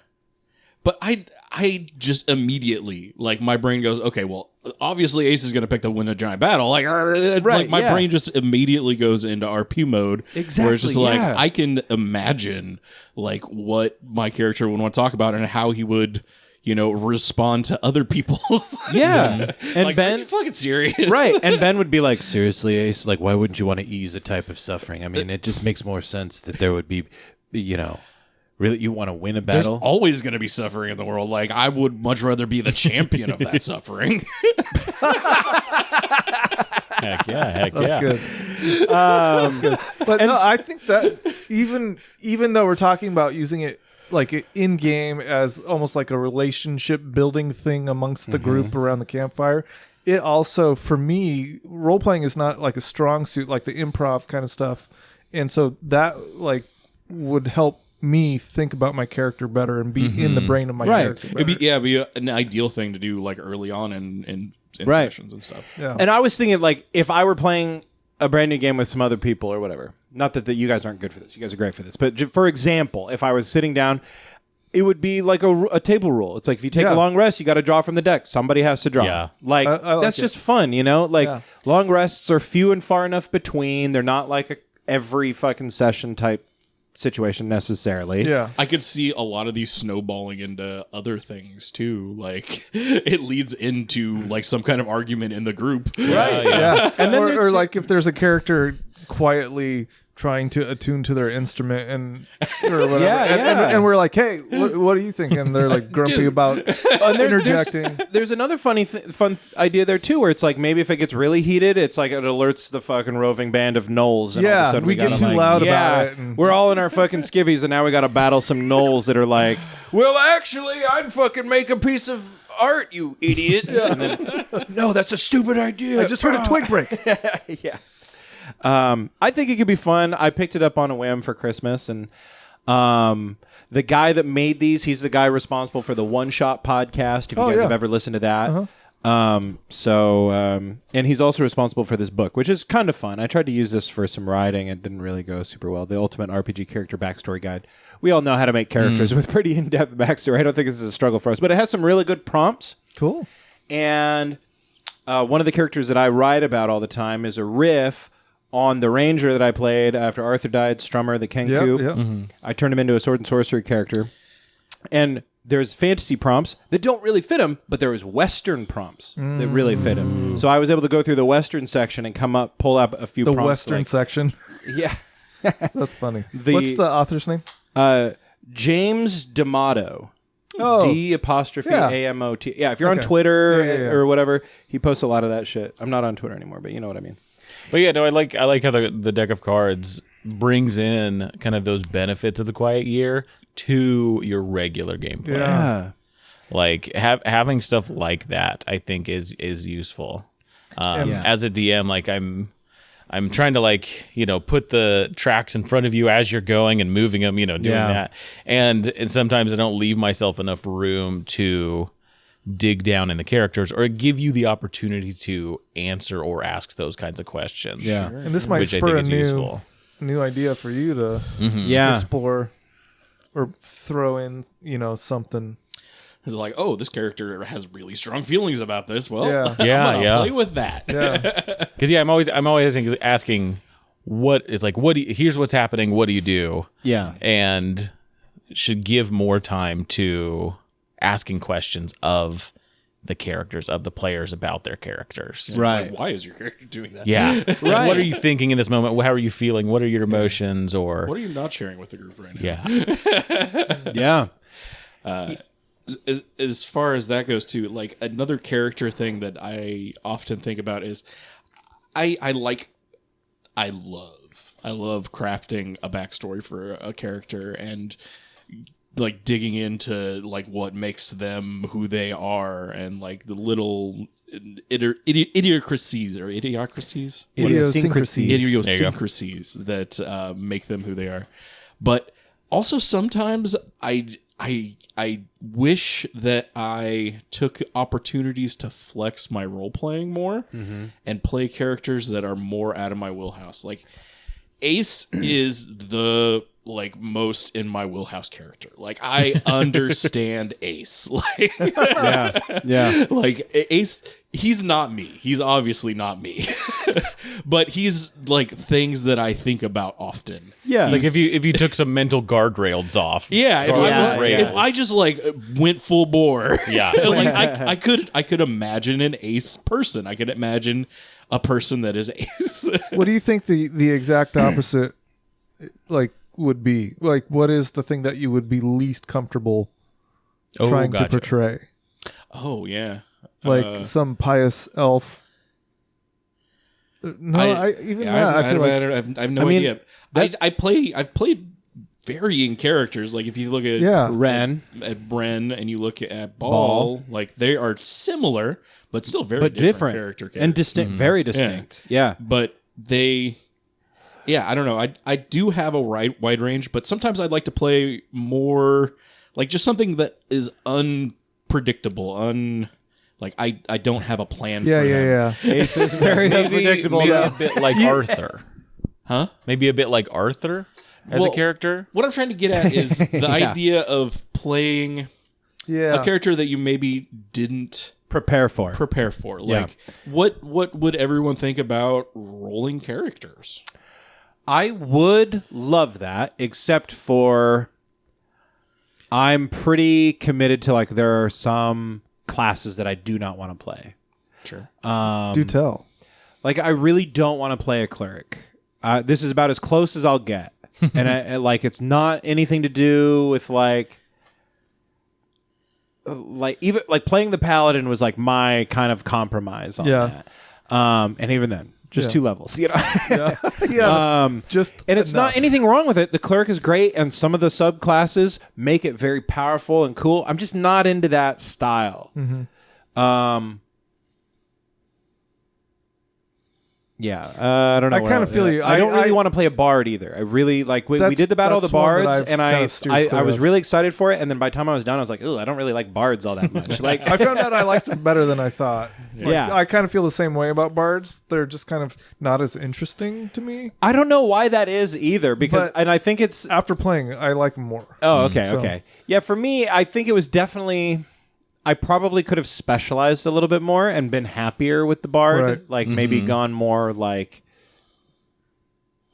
But I just immediately, like, my brain goes, okay, well, obviously Ace is going to pick the win a giant battle. Like, like my brain just immediately goes into RP mode. Exactly, where it's just like, yeah. I can imagine, like, what my character would want to talk about and how he would, respond to other people's. Yeah. And like, Ben... are you fucking serious? Right. And Ben would be like, seriously, Ace, like, why wouldn't you want to ease a type of suffering? I mean, it just makes more sense that there would be, really, you want to win a There's battle? always going to be suffering in the world. Like, I would much rather be the champion of that suffering. Heck yeah. That's good. That's good. But no, I think that even though we're talking about using it like in game as almost like a relationship building thing amongst the group around the campfire, it also, for me, role playing is not like a strong suit, like the improv kind of stuff, and so that like would help me think about my character better and be in the brain of my character better. It'd be an ideal thing to do like early on in Right. sessions and stuff. Yeah. And I was thinking, like, if I were playing a brand new game with some other people or whatever, not that you guys aren't good for this, you guys are great for this, but for example, if I was sitting down, it would be like a table rule. It's like, if you take a long rest, you got to draw from the deck. Somebody has to draw. Yeah. Like, I like that's it. just fun, Like, long rests are few and far enough between. They're not like a every fucking session type situation necessarily. Yeah. I could see a lot of these snowballing into other things too. Like it leads into like some kind of argument in the group. Right. Yeah. And then or like if there's a character quietly trying to attune to their instrument and or whatever. And we're like, hey, what do you think? And they're like grumpy about interjecting. There's another fun idea there too, where it's like maybe if it gets really heated, it's like it alerts the fucking roving band of gnolls. And all of a sudden we get gotta, too like, loud about it. And we're all in our fucking skivvies, and now we got to battle some gnolls that are like, well, actually, I'd fucking make a piece of art, you idiots. And then, no, that's a stupid idea. I just heard a twig break. Yeah. I think it could be fun. I picked it up on a whim for Christmas, and the guy that made these, he's the guy responsible for the One Shot podcast. If you guys have ever listened to that. And he's also responsible for this book, which is kind of fun. I tried to use this for some writing. It didn't really go super well. The Ultimate RPG Character Backstory Guide. We all know how to make characters with pretty in-depth backstory. I don't think this is a struggle for us, but it has some really good prompts. Cool. And one of the characters that I write about all the time is a riff on the ranger that I played after Arthur died, Strummer, the Kenku. Yep. I turned him into a sword and sorcery character. And there's fantasy prompts that don't really fit him, but there was Western prompts that really fit him. So I was able to go through the Western section and pull up a few The prompts. Western section. Yeah. That's funny. What's the author's name? James D'Amato. Oh. D''Amot. Yeah, if you're on Okay. Twitter Yeah. or whatever, he posts a lot of that shit. I'm not on Twitter anymore, but you know what I mean. But yeah, no, I like how the deck of cards brings in kind of those benefits of the Quiet Year to your regular gameplay. Yeah. Like having stuff like that, I think is useful. As a DM, like I'm trying to put the tracks in front of you as you're going and moving them, doing that. And sometimes I don't leave myself enough room to dig down in the characters or give you the opportunity to answer or ask those kinds of questions. Yeah. And this might which I spur think a is useful. new idea for you to explore or throw in, something. It's like, oh, this character has really strong feelings about this. Well, Yeah. I'm gonna play with that. Yeah. Because I'm always asking what it's like. Here's what's happening. What do you do? Yeah. And should give more time to asking questions of the characters, of the players about their characters. Right. Like, why is your character doing that? Yeah. Right. What are you thinking in this moment? How are you feeling? What are your emotions? Or What are you not sharing with the group right now? yeah. Yeah. As far as that goes too, like another character thing that I often think about is I love crafting a backstory for a character and like digging into like what makes them who they are and like the little idiosyncrasies that make them who they are. But also sometimes I wish that I took opportunities to flex my role playing more and play characters that are more out of my wheelhouse. Like Ace is the most in my wheelhouse character. Like I understand Ace. Like Yeah. like Ace, he's not me. He's obviously not me. But he's like things that I think about often. Yeah. It's like if you took some mental guardrails off. Yeah, if I just like went full bore, like I could imagine an Ace person. I could imagine a person that is Ace. What do you think the exact opposite would be? Like, what is the thing that you would be least comfortable trying to portray? Oh yeah, Like some pious elf. No, I have no idea. I've played varying characters. Like if you look at Ren at Bren and you look at Ball, like they are similar but still very different character and distinct, very distinct. Yeah. But I don't know. I do have a wide range, but sometimes I'd like to play more like just something that is unpredictable, like I don't have a plan for them. Yeah. Ace is very unpredictable. Maybe a bit like Arthur. Huh? Maybe a bit like Arthur as a character. What I'm trying to get at is the idea of playing a character that you maybe didn't prepare for. Like what would everyone think about rolling characters? I would love that, except for I'm pretty committed to like there are some classes that I do not want to play. Sure. Do tell. Like I really don't want to play a cleric. This is about as close as I'll get, and I like it's not anything to do with like even like playing the paladin was like my kind of compromise on that. And even then, just 2 levels. You know. Just And it's not anything wrong with it. The cleric is great, and some of the subclasses make it very powerful and cool. I'm just not into that style. Yeah, I don't know. I kind of feel you. I don't really want to play a bard either. I really like. We did the Battle of the that's one that Bards, I've and kind of steered clear I was of. really excited for it. And then by the time I was done, I was like, "Ooh, I don't really like bards all that much." Like, I found out I liked them better than I thought. Like, Yeah. I kind of feel the same way about bards. They're just kind of not as interesting to me. I don't know why that is either. Because, But- and I think it's. After playing, I like them more. Oh, okay, So- okay. Yeah, for me, I think it was definitely. I probably could have specialized a little bit more and been happier with the bard. Right. Like maybe gone more like.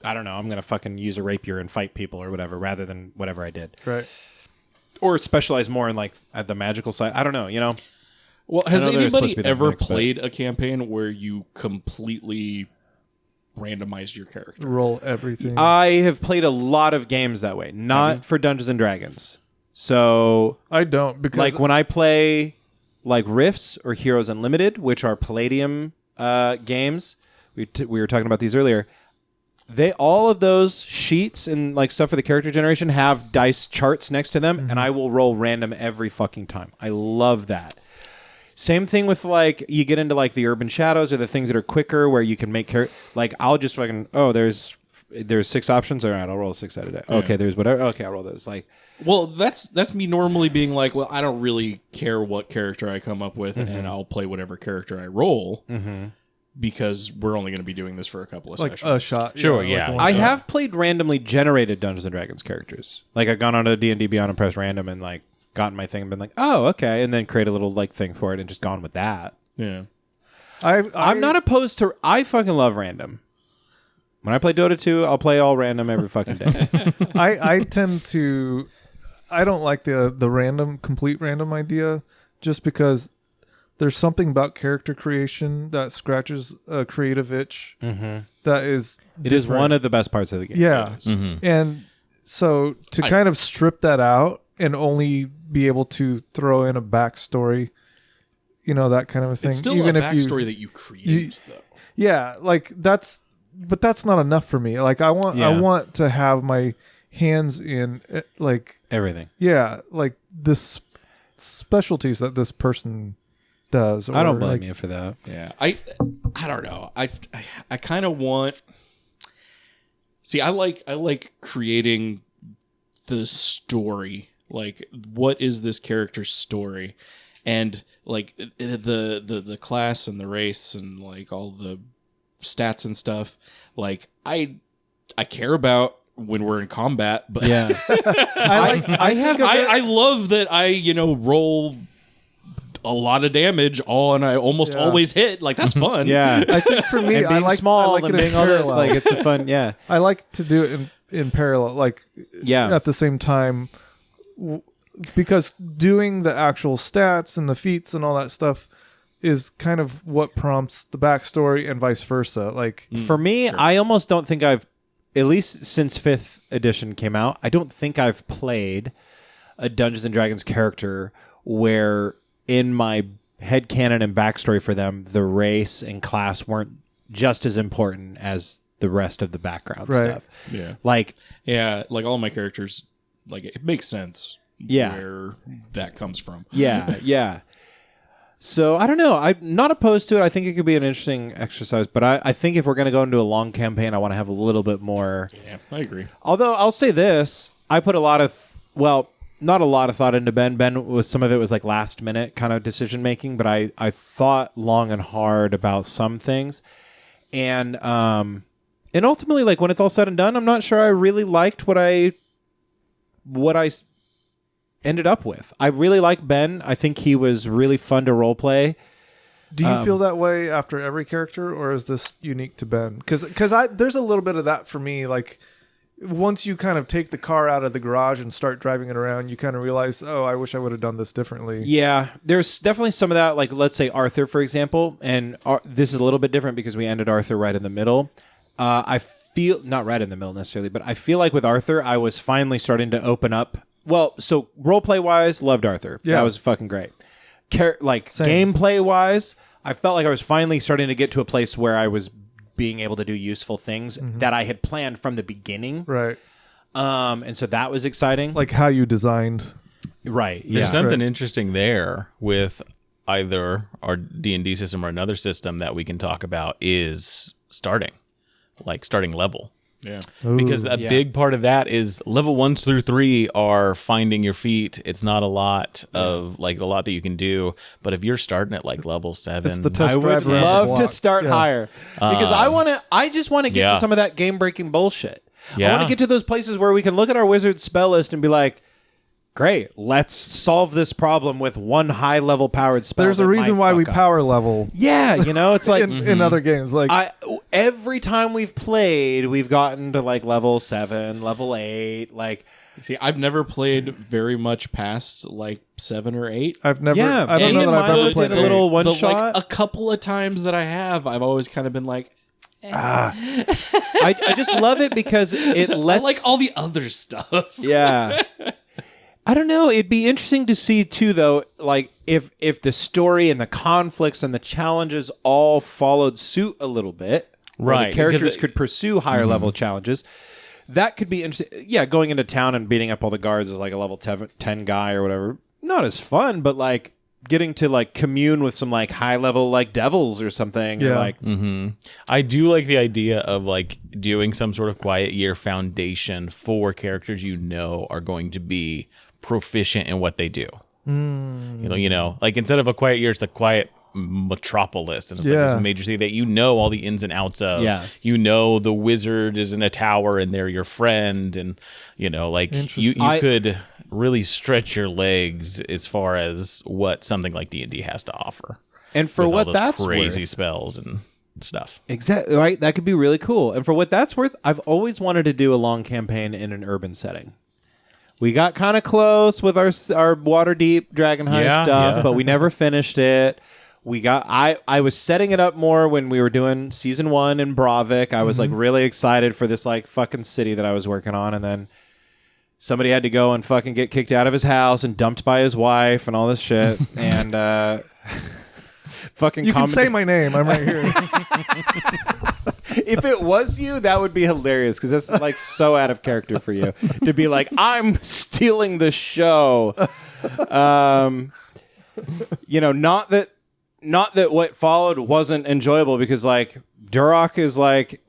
I don't know. I'm gonna fucking use a rapier and fight people or whatever, rather than whatever I did. Right. Or specialize more in like at the magical side. I don't know. You know. Well, has know there's supposed anybody to be that ever mix, but- played a campaign where you completely randomized your character? Roll everything. I have played a lot of games that way, not for Dungeons and Dragons. So, I don't because like when I play like Rifts or Heroes Unlimited, which are Palladium games, we were talking about these earlier. All of those sheets and like stuff for the character generation have dice charts next to them, and I will roll random every fucking time. I love that. Same thing with like you get into like the Urban Shadows or the things that are quicker where you can make like I'll just fucking there's 6 options. All right, I'll roll 6 out of it. Okay, there's whatever. Okay, I'll roll those. Like, Well, that's me normally being like, well, I don't really care what character I come up with, and I'll play whatever character I roll because we're only going to be doing this for a couple of like sessions. a shot. Sure, like yeah. a one I shot. have played randomly generated Dungeons and Dragons characters. Like I've gone onto D&D Beyond and pressed random and like gotten my thing and been like, oh, okay, and then create a little like thing for it and just gone with that. Yeah. I'm not opposed to. I fucking love random. When I play Dota 2, I'll play all random every fucking day. I tend to. I don't like the complete random idea, just because there's something about character creation that scratches a creative itch. That is. It is different. one of the best parts of the game. Yeah, and so to kind of strip that out and only be able to throw in a backstory, that kind of a thing. It's still even a if backstory that you create, though. Yeah, like that's not enough for me. Like I want to have my hands in like Everything. yeah, like this specialties that this person does. I don't or, blame like, you for that. Yeah, I don't know. I kind of want. See, I like creating the story. Like, what is this character's story? And like the class and the race and like all the stats and stuff. Like I care about when we're in combat, but Yeah. I love that I roll a lot of damage and I almost Yeah. always hit. Like that's fun. Yeah. I think for me, And I being like small I like and it in being all this, parallel. like it's a fun. Yeah. I like to do it in parallel, like Yeah. at the same time, because doing the actual stats and the feats and all that stuff is kind of what prompts the backstory and vice versa. Like, For me, I almost don't think I've, at least since 5th edition came out, I don't think I've played a Dungeons and Dragons character where in my headcanon and backstory for them, the race and class weren't just as important as the rest of the background Right. stuff. Yeah. Like, Yeah, like all my characters, like it makes sense. Yeah. Where that comes from. yeah, yeah. So I don't know. I'm not opposed to it. I think it could be an interesting exercise, but I think if we're going to go into a long campaign, I want to have a little bit more. Yeah, I agree. Although I'll say this, I put a lot of, not a lot of thought into Ben. Ben was, some of it was like last minute kind of decision making, but I thought long and hard about some things. And ultimately, like when it's all said and done, I'm not sure I really liked what I ended up with. I really like Ben. I think he was really fun to role play. do you feel that way after every character, or is this unique to Ben? Because there's a little bit of that for me. Like, once you kind of take the car out of the garage and start driving it around, you kind of realize, oh, I wish I would have done this differently. Yeah, there's definitely some of that. Like, let's say Arthur, for example, and this is a little bit different because we ended Arthur right in the middle. I feel, not right in the middle necessarily, but I feel like with Arthur, I was finally starting to open up. Well, so roleplay wise, loved Arthur. Yeah. That was fucking great. Same. Gameplay wise, I felt like I was finally starting to get to a place where I was being able to do useful things that I had planned from the beginning. Right. And so that was exciting. Like how you designed. Right. There's something interesting there with either our D&D system or another system that we can talk about is starting level. Yeah. Because a big part of that is level 1 through 3 are finding your feet. It's not a lot of a lot that you can do. But if you're starting at like level 7, It's the test I would drive around the love to block. start Yeah. higher because I just want to get to some of that game breaking bullshit. I Yeah. want to get to those places where we can look at our wizard spell list and be like, great, let's solve this problem with one high level powered spell. There's a that reason might why we fuck up. power level Yeah, it's like in other games. Like every time we've played, we've gotten to like level 7, level 8, like See, I've never played very much past like 7 or 8. I've never. Yeah, I don't know and that I've mine ever played did a little eight. one But shot. like a couple of times that I have, I've always kind of been like, I just love it because it I lets like all the other stuff. Yeah. I don't know. It'd be interesting to see too, though, like if the story and the conflicts and the challenges all followed suit a little bit, where Right, the characters because could pursue higher level challenges. That could be interesting. Yeah, going into town and beating up all the guards as like a level 10 guy or whatever. Not as fun, but like getting to like commune with some like high level like devils or something. Or, Yeah. like I do like the idea of like doing some sort of quiet year foundation for characters are going to be proficient in what they do. Like instead of a quiet year, it's the quiet metropolis, and it's like Yeah. this major city that all the ins and outs of. Yeah. The wizard is in a tower and they're your friend, and like you Interesting. could really stretch your legs as far as what something like D&D has to offer. and for with all what those that's crazy worth, spells and stuff. exactly right. That could be really cool. And for what that's worth, I've always wanted to do a long campaign in an urban setting. We got kind of close with our Waterdeep Dragon High stuff, but we never finished it. I was setting it up more when we were doing season 1 in Bravik. I was like really excited for this like fucking city that I was working on, and then somebody had to go and fucking get kicked out of his house and dumped by his wife and all this shit. And fucking You can say my name. I'm right here. if it was you, that would be hilarious because that's like so out of character for you to be like, I'm stealing the show. Not that what followed wasn't enjoyable, because like Durok is like,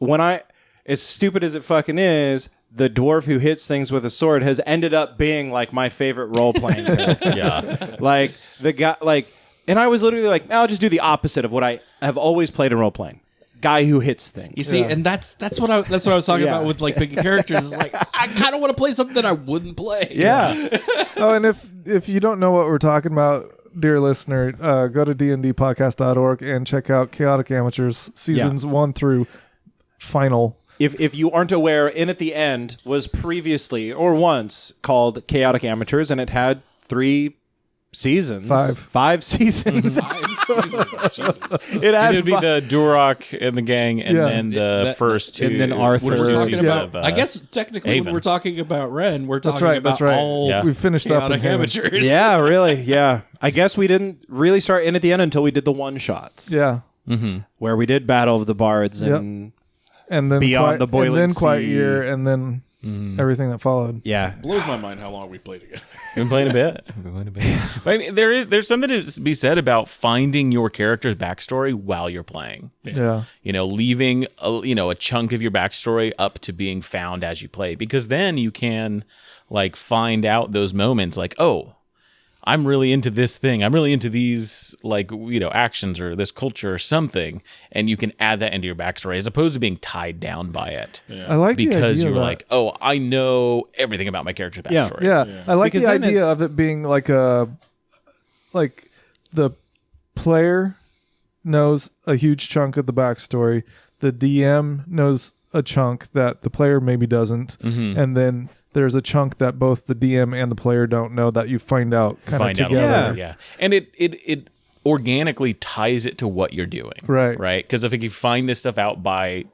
as stupid as it fucking is, the dwarf who hits things with a sword has ended up being like my favorite role playing character. Yeah. Like the guy, like, and I was literally like, I'll just do the opposite of what I have always played in role playing. Guy who hits things. You see, and that's what I was talking Yeah. about with like picking characters. Is like I kind of want to play something that I wouldn't play. Yeah. Oh, and if you don't know what we're talking about, dear listener, go to dndpodcast.org and check out Chaotic Amateurs seasons 1 through final. If you aren't aware, In at the End was previously or once called Chaotic Amateurs, and it had 3 seasons. 5 seasons. It had It would be the Durok and the gang, and Yeah. then the first two, and then Arthur. first two We're talking seasons about. of, I guess technically Haven. when we're talking about Ren, we're That's talking right. about That's right. all Yeah. We finished up in chaotic Haven. amateurs. Yeah, really. Yeah. I guess we didn't really start In at the End until we did the one shots. Yeah. Where we did Battle of the Bards and And then Beyond the Boiling and then Quiet Sea. Year, and then everything that followed. yeah. Blows my mind how long we played together. We've been playing a bit. But I mean, there's something to be said about finding your character's backstory while you're playing. Yeah. Leaving a chunk of your backstory up to being found as you play, because then you can like find out those moments like, oh, I'm really into this thing. I'm really into these actions or this culture or something, and you can add that into your backstory as opposed to being tied down by it. I like the Because idea you're of that. like, oh, I know everything about my character's Yeah. backstory. Yeah, I like Because the then idea it's- of it being like the player knows a huge chunk of the backstory. The DM knows a chunk that the player maybe doesn't, and then there's a chunk that both the DM and the player don't know that you find out kind of Find out together. a little, yeah. And it organically ties it to what you're doing. Right. Right. Because if you find this stuff out by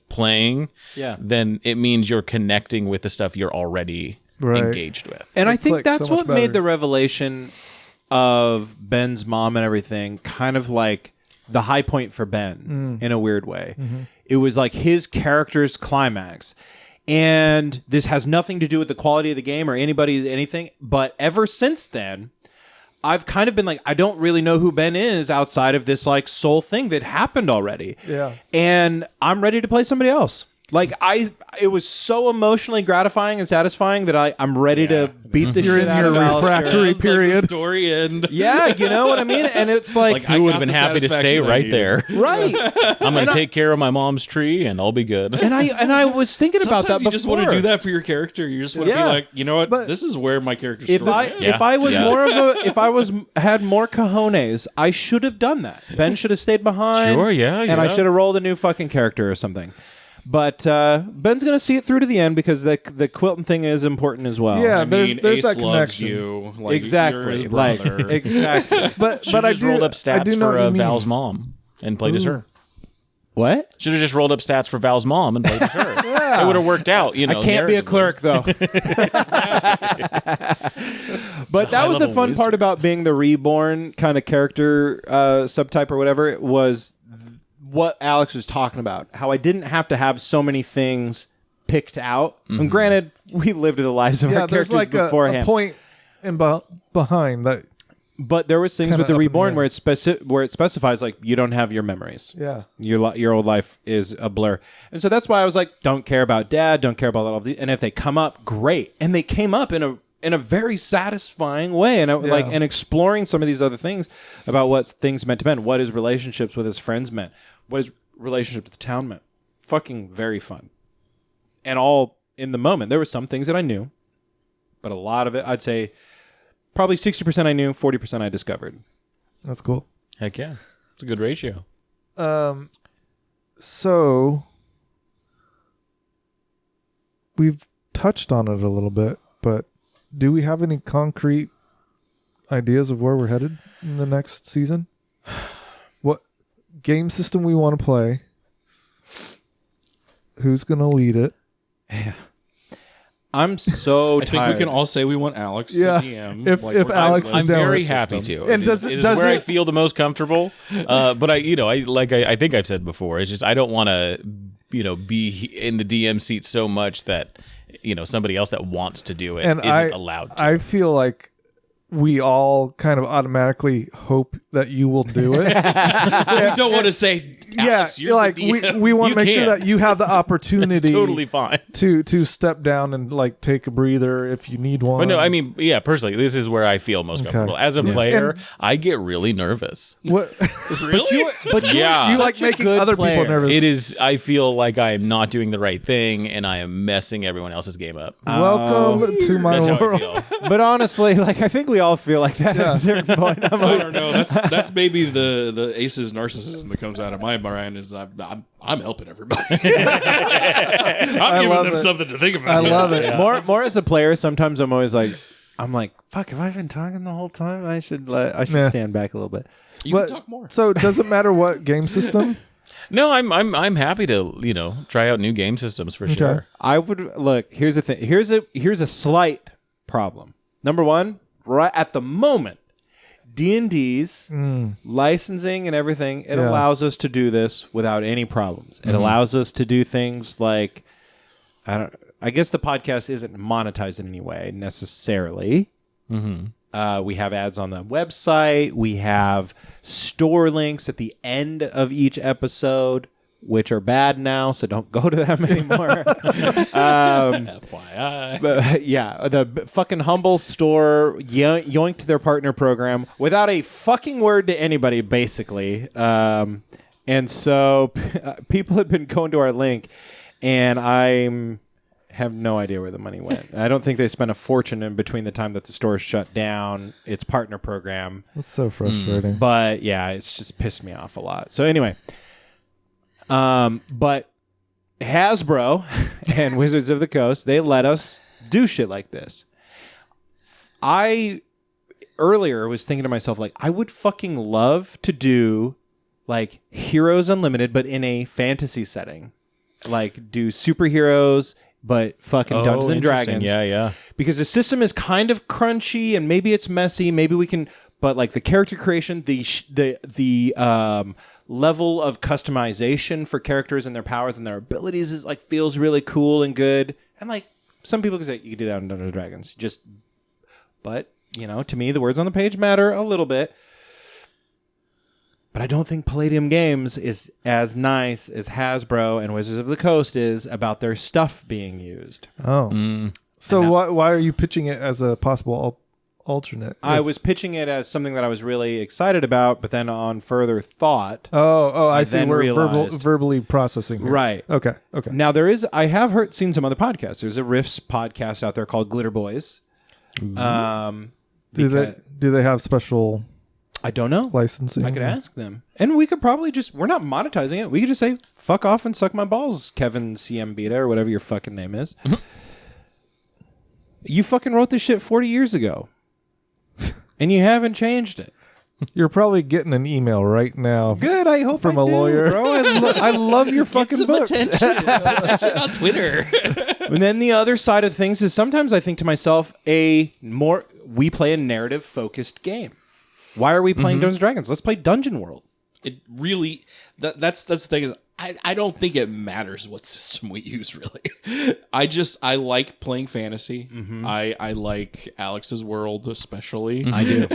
playing, Yeah. then it means you're connecting with the stuff you're already Right. engaged with. And I It think clicks that's so much what made better. the revelation of Ben's mom and everything kind of like the high point for Ben in a weird way. It was like his character's climax. And this has nothing to do with the quality of the game or anybody's anything. But ever since then, I've kind of been like, I don't really know who Ben is outside of this like soul thing that happened already. Yeah. And I'm ready to play somebody else. Like it was so emotionally gratifying and satisfying that I'm ready to beat the You're shit in out your of Alistair. refractory Like the period. story end. Yeah, you know what I mean? And it's like I would have been happy to stay right there. right. I'm going to take care of my mom's tree, and I'll be good. And I was thinking about that Sometimes you just want to before. do that for your character. You just want to Yeah. be like, you know what? But this is where my character's If story I is. if I was more of a if I was had more cojones, I should have done that. Ben should have stayed behind. Sure, yeah, And I yeah. should have rolled a new fucking character or something. But Ben's gonna see it through to the end because the Quilton thing is important as well. Yeah, I mean, there's Ace that loves connection. you. Like, exactly. You're his Like brother. exactly. But I just do rolled up I stats do know for what you mean. Val's mom and played as her. What? Should have just rolled up stats for Val's mom and played as her. It would have worked out. You know, I can't be a narratively. clerk though. But that was the high-level fun part wizard. about being the reborn kind of character subtype or whatever. It was what Alex was talking about. How I didn't have to have so many things picked out. And granted, we lived the lives of Yeah, our there's characters like a beforehand. point in behind that. But there was things Kinda with the up in the reborn air. where it specifies like you don't have your memories. Yeah. Your old life is a blur. And so that's why I was like, don't care about dad, don't care about all of these. And if they come up, great. And they came up in a very satisfying way. And and exploring some of these other things about what things meant to Ben, what his relationships with his friends meant, what his relationship with the town meant. Fucking very fun. And all in the moment. There were some things that I knew, but a lot of it, I'd say probably 60% I knew, 40% I discovered. That's cool. Heck yeah. It's a good ratio. So we've touched on it a little bit, but do we have any concrete ideas of where we're headed in the next season? What game system we want to play? Who's going to lead it? I'm so I tired. think we can all say we want Alex Yeah. to DM. If we're Alex done is with I'm down very with happy system. to. And does it it- is does where I it- feel the most comfortable. But I think I've said before, it's just I don't want to, be in the DM seat so much that, somebody else that wants to do it And isn't allowed to. I feel like we all kind of automatically hope that you will do it. We don't want to say, Alex, yeah, you're like the DM. we want You to make sure can't. that you have the opportunity It's totally fine. to step down and like take a breather if you need one. But no, I mean, yeah, personally, this is where I feel most comfortable. As a player, And- I get really nervous. what Really? But Yeah. you like making good other player. people nervous. It is. I feel like I am not doing the right thing, and I am messing everyone else's game up. Welcome to my That's how I world. feel. But honestly, like I think we all feel like that at a certain point. I'm I like, don't know. That's maybe the Ace's narcissism that comes out of my mind is I'm helping everybody. I'm giving love them it. something to think about. I love it. more as a player. Sometimes I'm always like, fuck. Have I been talking the whole time? I should Yeah. stand back a little bit. You What- can talk more. So it doesn't matter what game system. No, I'm happy to try out new game systems for sure. I would look. Here's the thing. Here's a slight problem. Number one, right at the moment, D&D's licensing and everything, it Yeah. allows us to do this without any problems. It allows us to do things like, I guess the podcast isn't monetized in any way necessarily. We have ads on the website. We have store links at the end of each episode, which are bad now, so don't go to them anymore. FYI. But, yeah, the fucking Humble store yoinked their partner program without a fucking word to anybody, basically. And so people have been going to our link, and I have no idea where the money went. I don't think they spent a fortune in between the time that the store shut down its partner program. That's so frustrating. But yeah, it's just pissed me off a lot. So anyway, but Hasbro and Wizards of the Coast, they let us do shit like this. I earlier was thinking to myself, like, I would fucking love to do like Heroes Unlimited, but in a fantasy setting. Like do superheroes, but fucking Dungeons and Interesting. Dragons. Yeah. Because the system is kind of crunchy and maybe it's messy. Maybe we can but like the character creation, the level of customization for characters and their powers and their abilities is like feels really cool and good. And like some people can say you can do that in Dungeons and Dragons, but you know, to me the words on the page matter a little bit. But I don't think Palladium Games is as nice as Hasbro and Wizards of the Coast is about their stuff being used. Oh. So why are you pitching it as a possible alternate? I was pitching it as something that I was really excited about, but then on further thought... I see. then We're realized- verbally processing here. Right. Okay. Now, I have seen some other podcasts. There's a Riffs podcast out there called Glitter Boys. Do they have special I don't know. licensing? I could ask them. And we could probably we're not monetizing it. We could just say, fuck off and suck my balls, Kevin CM Beta, or whatever your fucking name is. You fucking wrote this shit 40 years ago. And you haven't changed it. You're probably getting an email right now. Good, I hope From I a do, lawyer. bro. I love your fucking books. Attention on Twitter. And then the other side of things is sometimes I think to myself, we play a narrative-focused game. Why are we playing Dungeons & Dragons? Let's play Dungeon World. It really that's the thing is I don't think it matters what system we use really. I like playing fantasy. I like Alex's world especially. I do.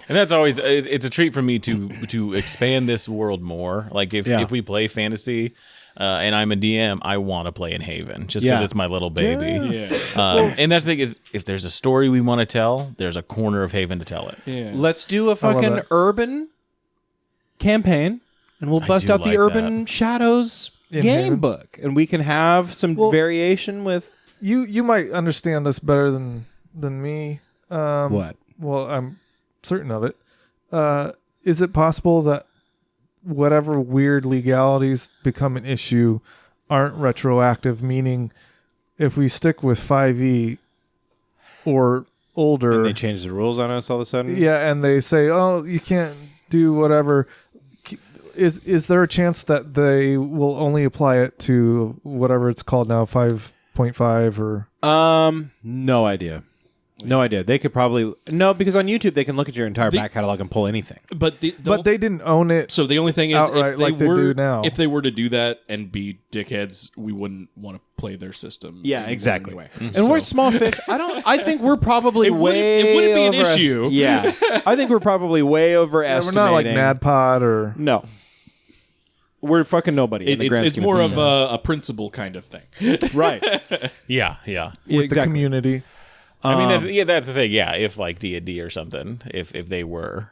And that's always it's a treat for me to expand this world more. Like if we play fantasy and I'm a DM, I want to play in Haven just because it's my little baby. Yeah. And that's the thing is, if there's a story we want to tell, there's a corner of Haven to tell it. Yeah. Let's do a fucking urban campaign, and we'll bust do out the like Urban Shadows In game Haven? book, and we can have some variation with You might understand this better than me. what? Well, I'm certain of it. Is it possible that whatever weird legalities become an issue aren't retroactive? Meaning, if we stick with 5e or older, And they change the rules on us all of a sudden. yeah, and they say, "Oh, you can't do whatever." Is there a chance that they will only apply it to whatever it's called now, 5.5 or? No idea. No idea. They could probably because on YouTube they can look at your entire back catalog and pull anything. But But they didn't own it. so the only thing is outright if they like they were do now. if they were to do that and be dickheads, we wouldn't want to play their system. Yeah, exactly. Anyway. And we're small fish. I think we're probably It wouldn't be an issue. Yeah, I think we're probably way Yeah, overestimating. we're not like NADPOD or. No, we're fucking nobody. in the grand It's scheme more things. of a principle kind of thing. right. Yeah. With exactly. the community. I mean, that's the thing. Yeah, if like D&D or something, if they were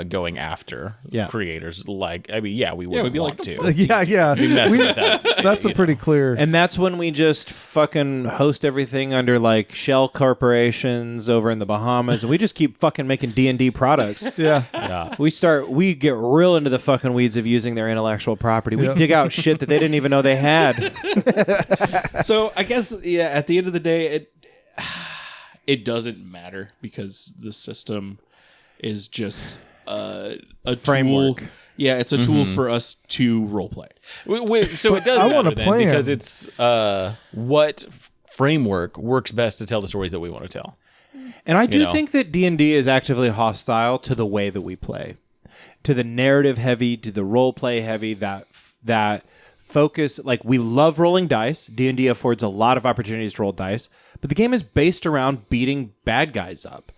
going after creators, like we would we'd be want like, to Yeah. be messing with that. That's a pretty clear. And that's when we just fucking host everything under like shell corporations over in the Bahamas, and we just keep fucking making D&D products. Yeah. We get real into the fucking weeds of using their intellectual property. We dig out shit that they didn't even know they had. So I guess at the end of the day, it doesn't matter because the system is just a framework. Tool. Yeah, it's a tool for us to roleplay. So it does I matter wanna then plan. because it's what framework works best to tell the stories that we want to tell. And I do You know. think that D&D is actively hostile to the way that we play, to the narrative heavy, to the role play heavy, that focus. Like, we love rolling dice. D&D affords a lot of opportunities to roll dice, but the game is based around beating bad guys up.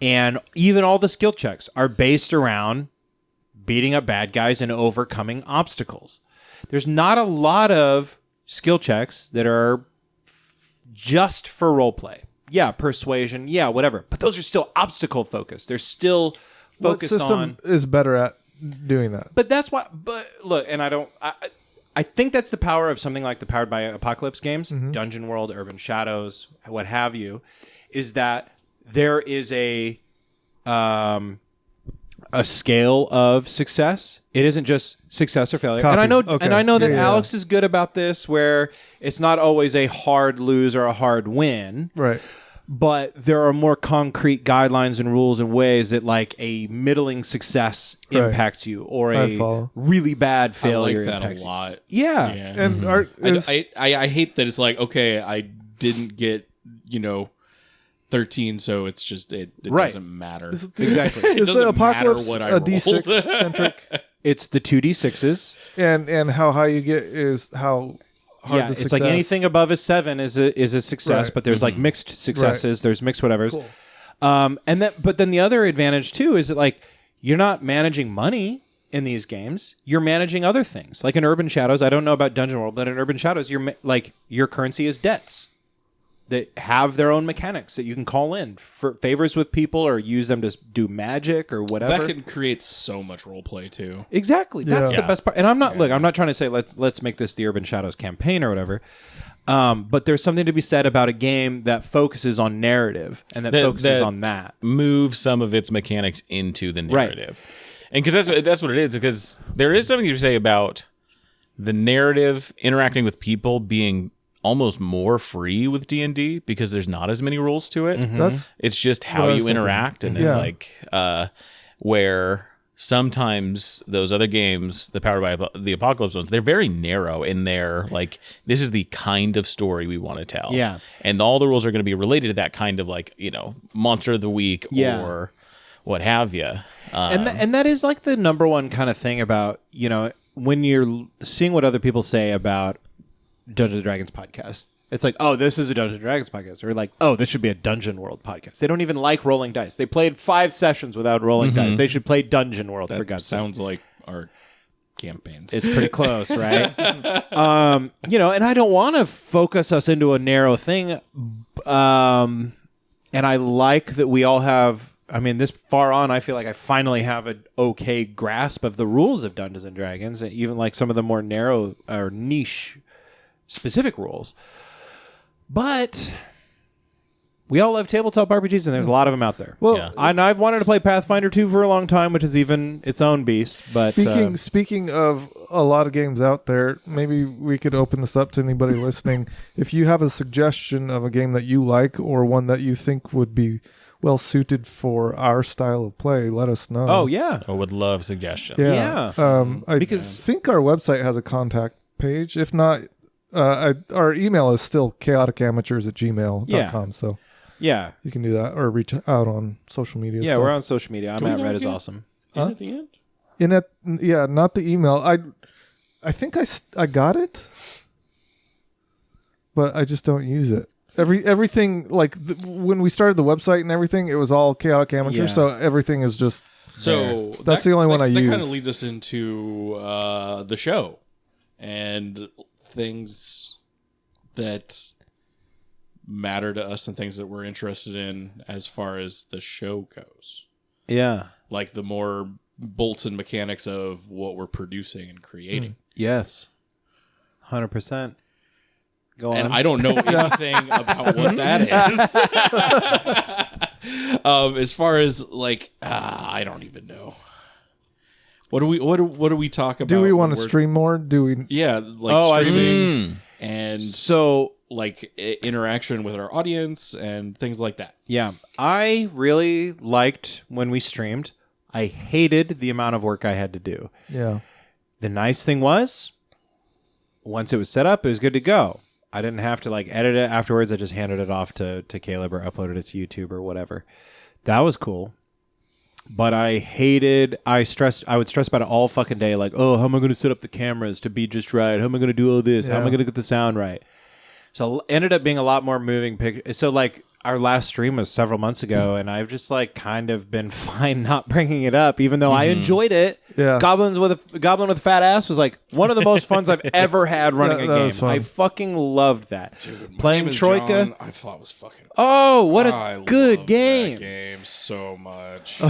And even all the skill checks are based around beating up bad guys and overcoming obstacles. There's not a lot of skill checks that are just for role play. Yeah, persuasion, yeah, whatever. But those are still obstacle focused. They're still What focused system on. is better at doing that? But that's why. But look, and I think that's the power of something like the Powered by Apocalypse games, Dungeon World, Urban Shadows, what have you, is that there is a scale of success. It isn't just success or failure. Copy. And I know, Okay. and I know that Yeah. Alex is good about this, where it's not always a hard lose or a hard win. Right. But there are more concrete guidelines and rules and ways that, like, a middling success Right. impacts you, or I a follow. really bad I failure like that impacts a you. lot. Yeah. And art is I hate that it's like, okay, I didn't get, 13, so it's just it Right. doesn't matter. Exactly. It Is the doesn't matter apocalypse what I a D6 rolled. centric? It's the 2d6s. And how high you get is how hard Yeah, the it's success. like anything above a 7 is a success, Right. but there's like mixed successes, there's mixed whatevers. Cool. But then the other advantage too is that like you're not managing money in these games. You're managing other things. Like in Urban Shadows, I don't know about Dungeon World, but in Urban Shadows, like your currency is debts that have their own mechanics that you can call in for favors with people or use them to do magic or whatever. That can create so much role play too. Exactly. That's Yeah. the best part. And I'm not I'm not trying to say let's make this the Urban Shadows campaign or whatever. But there's something to be said about a game that focuses on narrative and that focuses on that. Move some of its mechanics into the narrative. And because that's what it is, because there is something to say about the narrative interacting with people being almost more free with D&D because there's not as many rules to it. That's It's just what how I was you thinking. interact, and it's like where sometimes those other games, the Powered by the Apocalypse ones, they're very narrow in their like, this is the kind of story we want to tell. Yeah. And all the rules are going to be related to that kind of like, monster of the week Yeah. or what have you. And that is like the number one kind of thing about, when you're seeing what other people say about Dungeons and Dragons podcast. It's like, oh, this is a Dungeons and Dragons podcast. Or like, oh, this should be a Dungeon World podcast. They don't even like rolling dice. They played 5 sessions without rolling dice. They should play Dungeon World, for God's sake. Sounds like our campaigns. It's pretty close, right? And I don't want to focus us into a narrow thing. And I like that we all have, this far on, I feel like I finally have an okay grasp of the rules of Dungeons and Dragons, and even like some of the more narrow or niche specific rules. But we all love tabletop RPGs, and there's a lot of them out there. well. Yeah. I've wanted to play Pathfinder 2 for a long time, which is even its own beast. But Speaking of a lot of games out there, maybe we could open this up to anybody listening. If you have a suggestion of a game that you like or one that you think would be well suited for our style of play, let us know. oh yeah, I would love suggestions. Yeah. I Because- think our website has a contact page. If not, our email is still chaoticamateurs@gmail.com. So yeah, you can do that or reach out on social media. yeah. stuff. We're on social media. I'm Can we at not Red is get- awesome. And at the end? Not the email. I think I got it, but I just don't use it. Everything like when we started the website and everything, it was all Chaotic Amateur. Yeah. So everything is just So That's the only one I That use. kind of leads us into the show and things that matter to us and things that we're interested in as far as the show goes. Yeah. Like the more bolts and mechanics of what we're producing and creating. Yes. 100%. Go on. And I don't know anything about what that is. As far as like, I don't even know. What do we talk about? Do we want when to we're- stream more? Do we? Yeah, like I see. streaming and So, like interaction with our audience and things like that. yeah, I really liked when we streamed. I hated the amount of work I had to do. Yeah. The nice thing was, once it was set up, it was good to go. I didn't have to like edit it afterwards. I just handed it off to Caleb or uploaded it to YouTube or whatever. That was cool. But I would stress about it all fucking day. Like, oh, how am I going to set up the cameras to be just right? How am I going to do all this? How am I Yeah. going to get the sound right? So it ended up being a lot more moving picture. So like our last stream was several months ago, and I've just like kind of been fine not bringing it up, even though I enjoyed it. Yeah. Goblin with a fat ass was like one of the most funs I've ever had running a That was game. fun. I fucking loved that. My Playing name is Troika. John. I thought was fucking. Oh, what I a good love game! That game so much.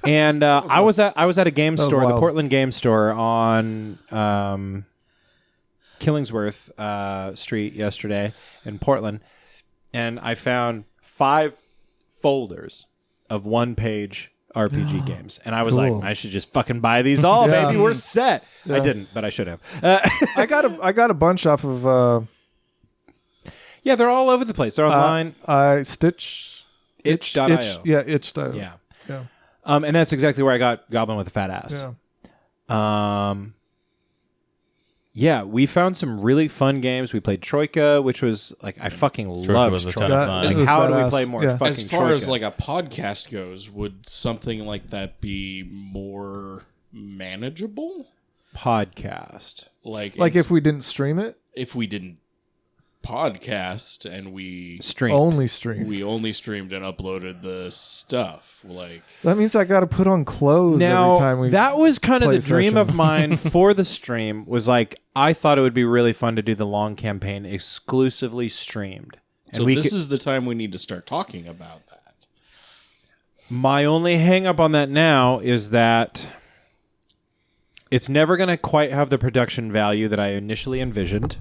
And I was at a game was store, the wild. Portland Game Store on Killingsworth Street yesterday in Portland, and I found 5 folders of 1-page RPG games, and I was Cool. like, I should just fucking buy these all, Yeah. baby. We're set. I Yeah. didn't, but I should have. I got a bunch off of Yeah, they're all over the place. They're online. Stitch. Itch.io. Yeah, itch.io. Yeah. Yeah. And that's exactly where I got Goblin with a Fat Ass. Yeah. yeah, we found some really fun games. We played Troika, which was like I fucking loved was a Troika. ton of fun. Like, It was how do we badass. play more Yeah. fucking As far Troika? as like a podcast goes, would something like that be more manageable? podcast? Like if we didn't stream it, if we didn't podcast and we Stream. only stream. only streamed and uploaded the stuff, like That means I got to put on clothes Now, every time we. that was kind of play the dream session. of mine for the stream was like, I thought it would be really fun to do the long campaign exclusively streamed. And so we this could, is the time we need to start talking about that. my only hang up on that now is that it's never going to quite have the production value that I initially envisioned,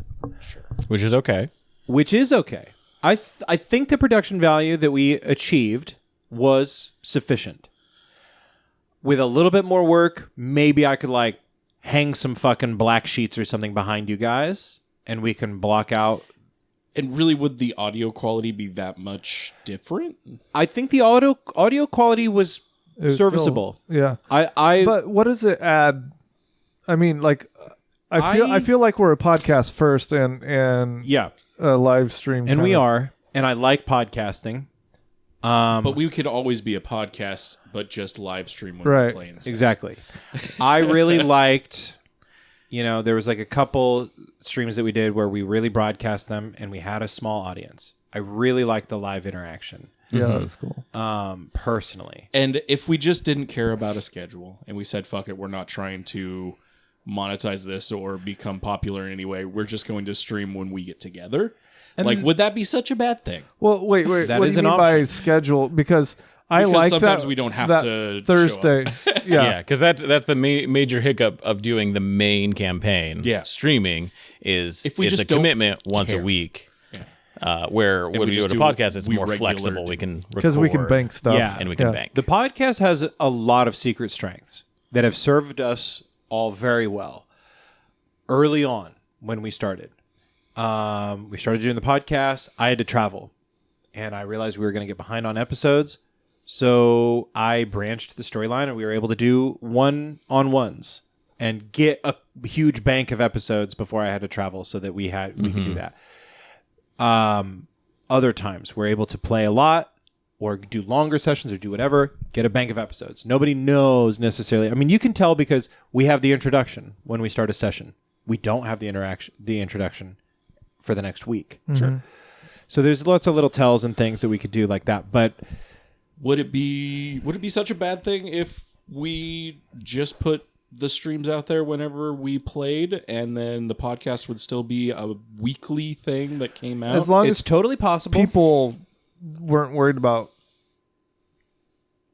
Which is okay. which is okay. I think the production value that we achieved was sufficient. With a little bit more work, maybe I could like hang some fucking black sheets or something behind you guys, and we can block out. And really, would the audio quality be that much different? I think the audio quality was It was serviceable. still- yeah. I But what does it add? I mean, like, I feel like we're a podcast first and yeah, a live stream, and kind we of- are, and I like podcasting. But we could always be a podcast, but just live stream when Right. we're playing. Exactly. I really liked, there was like a couple streams that we did where we really broadcast them and we had a small audience. I really liked the live interaction, Yeah, that was cool. personally. And if we just didn't care about a schedule and we said, fuck it, we're not trying to monetize this or become popular in any way, we're just going to stream when we get together. Like, would that be such a bad thing? Well, wait. That What is do you an mean by option. schedule? Because I Because like sometimes that we don't have that to show Thursday. Yeah, because that's the major hiccup of doing the main campaign. Yeah. Streaming is If we it's just a don't commitment once a care. week. Where when we we do just it a do podcast, it's we more regular flexible. do. We can Because we can record bank stuff. Yeah. and we can Yeah. bank. The podcast has a lot of secret strengths that have served us all very well. Early on, when we started doing the podcast. I had to travel, and I realized we were going to get behind on episodes. So I branched the storyline, and we were able to do one-on-ones and get a huge bank of episodes before I had to travel, so that we could do that. Other times, we're able to play a lot, or do longer sessions, or do whatever. Get a bank of episodes. Nobody knows necessarily. I mean, you can tell because we have the introduction when we start a session. We don't have the introduction for the next week. Sure. So there's lots of little tells and things that we could do like that. But Would it be such a bad thing if we just put the streams out there whenever we played, and then the podcast would still be a weekly thing that came out? As long it's as totally possible. people weren't worried about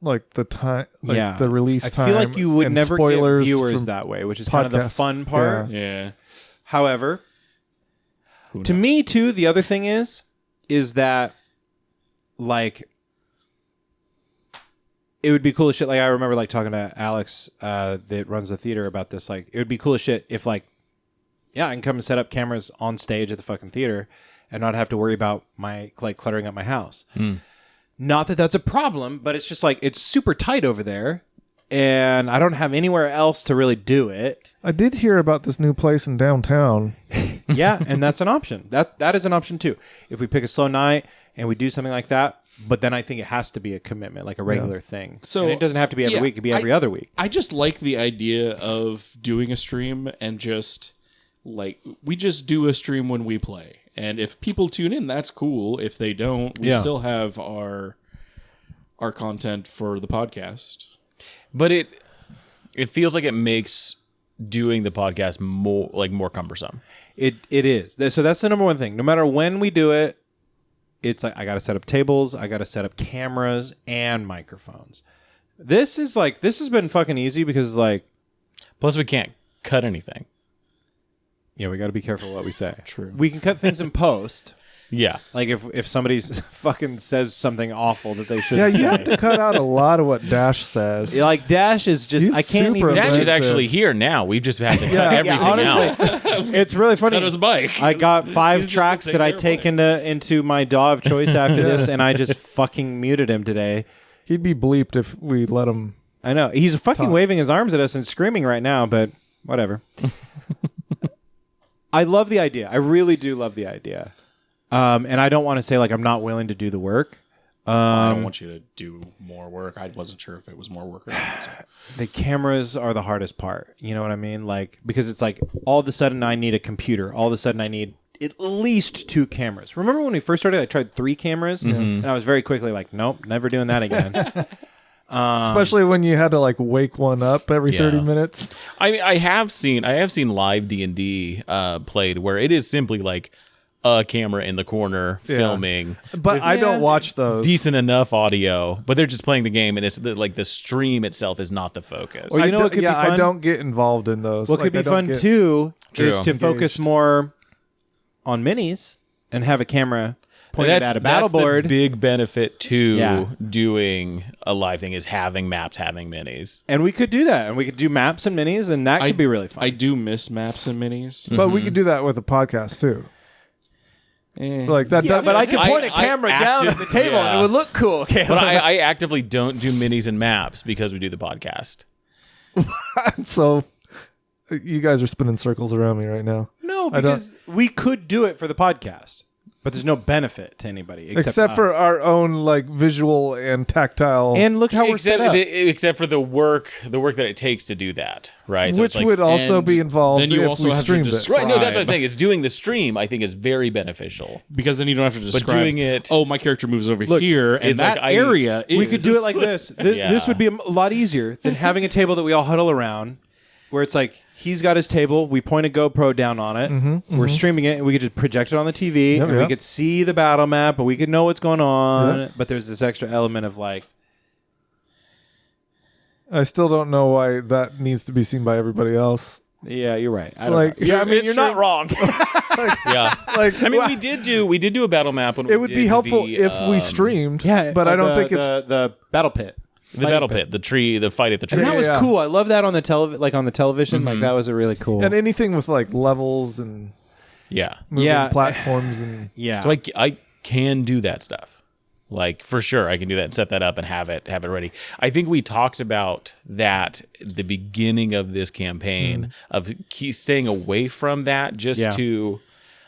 like the time, like yeah, the release I time. feel like you would and never spoilers get viewers from that way, which is kind of the podcasts. fun part. Yeah. yeah. However, to me too, the other thing is that like it would be cool as shit. Like I remember like talking to Alex that runs the theater about this. Like it would be cool as shit if like, yeah, I can come and set up cameras on stage at the fucking theater and not have to worry about my like cluttering up my house. Not that that's a problem, but it's just like it's super tight over there, and I don't have anywhere else to really do it. I did hear about this new place in downtown. Yeah, and that's an option. That is an option too. If we pick a slow night and we do something like that, but then I think it has to be a commitment, like a regular thing. So, and it doesn't have to be every yeah, week; it could be every other week. I just like the idea of doing a stream and just like we just do a stream when we play. And if people tune in, that's cool. If they don't, we still have our content for the podcast. But it feels like it makes doing the podcast more cumbersome. It is. So that's the number one thing. No matter when we do it, it's like I got to set up tables, I got to set up cameras and microphones. This has been fucking easy because like, Plus, we can't cut anything. yeah, we got to be careful what we say. True. We can cut things in post. Yeah. Like if somebody fucking says something awful that they Yeah, shouldn't you say. have to cut out a lot of what Dash says. Yeah, like Dash is just He's I can't super even. Dash is offensive. actually here now. We've just had to cut Yeah, everything out. It's really funny. Cut his mic. I got 5 He's just tracks gonna that I take take into my DAW of choice after this, and I just fucking muted him today. He'd be bleeped if we let him. I know he's fucking Talk. waving his arms at us and screaming right now, but whatever. I love the idea. I really do love the idea. And I don't want to say like I'm not willing to do the work. I don't want you to do more work. I wasn't sure if it was more work or not. So. The cameras are the hardest part. You know what I mean? Like, because it's like all of a sudden I need a computer. All of a sudden I need at least 2 cameras. Remember when we first started, I tried 3 cameras and I was very quickly like, nope, never doing that again. Especially when you had to like wake one up every 30 minutes. I have seen live D&D played where it is simply like a camera in the corner filming, But I don't watch those. decent enough audio, but they're just playing the game, and it's like the stream itself is not the focus. Or you know what could be fun? I don't get involved in those. What could be fun too is to focus more on minis and have a camera pointed at a battle board. The big benefit to Yeah. doing a live thing is having maps, having minis. And we could do that, and we could do maps and minis, and that could be really fun. I do miss maps and minis. But we could do that with a podcast too. Like that. Yeah, but I could point a I camera down at the table, and it would look cool. Okay, But I actively don't do minis and maps because we do the podcast. So you guys are spinning circles around me right now. no, I don't- because we could do it for the podcast, but there's no benefit to anybody Except for us. our own like visual and tactile, And look how we're set up. Except for the work that it takes to do that, right? So which it's like, would also and be involved then you if also we have to streamed it. describe- right. No, that's what I'm Right. saying. It's doing the stream. I think is very beneficial. Because then you don't have to describe. doing it- Oh, my character moves over here, and it's like that I- area. We is. could do it like this. This Yeah. would be a lot easier than having a table that we all huddle around, where it's like he's got his table, we point a GoPro down on it, we're streaming it, and we could just project it on the TV, and we yep. could see the battle map, but we could know what's going on. Yep. But there's this extra element of like, I still don't know why that needs to be seen by everybody else. yeah, you're right. I don't Like, know. Yeah, I mean, It's you're not true. wrong. Yeah. Like, I mean, we did do a battle map when it would be helpful if we streamed. but I don't think it's the battle pit. the battle pit, the fight at the tree. And that was Yeah. cool. I love that on the television. Like that was a really cool. and anything with like levels and Yeah. moving Yeah. platforms and yeah. So I can do that stuff. Like for sure, I can do that and set that up and have it ready. I think we talked about that at the beginning of this campaign of staying away from that just Yeah. to,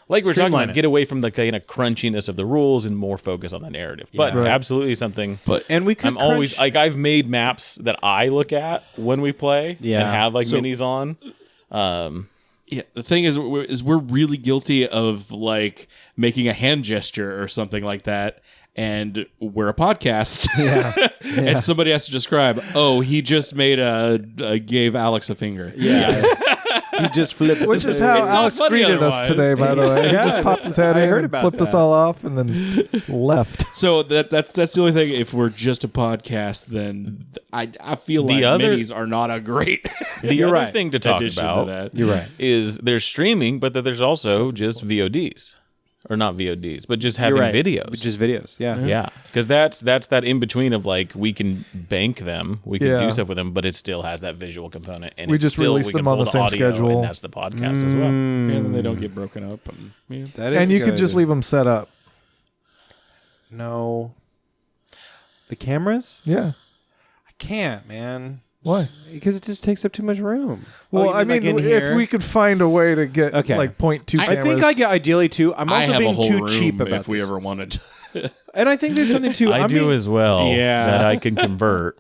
like we're talking Streamline about, it. get away from the kind of crunchiness of the rules and more focus on the narrative. But Right. absolutely something. and we could I'm always crunch- like I've made maps that I look at when we play Yeah. and have like So- minis on. Yeah, the thing is we're really guilty of like making a hand gesture or something like that, and we're a podcast. And somebody has to describe. Oh, he just gave Alex a finger. he just flipped it. which is how It's not Alex funny greeted us otherwise. today, by the way. He Yeah, just popped his head I in heard and about flipped us that. all off and then left. So that's the only thing. If we're just a podcast, then I feel The like other- minis are not a great. The You're other right. thing to talk addition to about that. You're right. is there's streaming, but that there's also just VODs. Or not VODs, but just having You're right. videos. Just videos. Yeah. yeah, because that's that in between of like we can bank them, we can Yeah. do stuff with them, but it still has that visual component, and We it's just still, release we them can on pull the same audio, schedule. and that's the podcast as well. And then they don't get broken up. And, yeah. That is And a you good could just idea. leave them set up. No. The cameras? Yeah. I can't, man. Why? Because it just takes up too much room. Well, Oh, you I mean, like in if here? we could find a way to get Okay. like 0.2 I cameras. think I get ideally too. I'm I also have a being whole too room cheap about if we this. ever wanted to. And I think there's something too. I do as well. Yeah. that I can convert.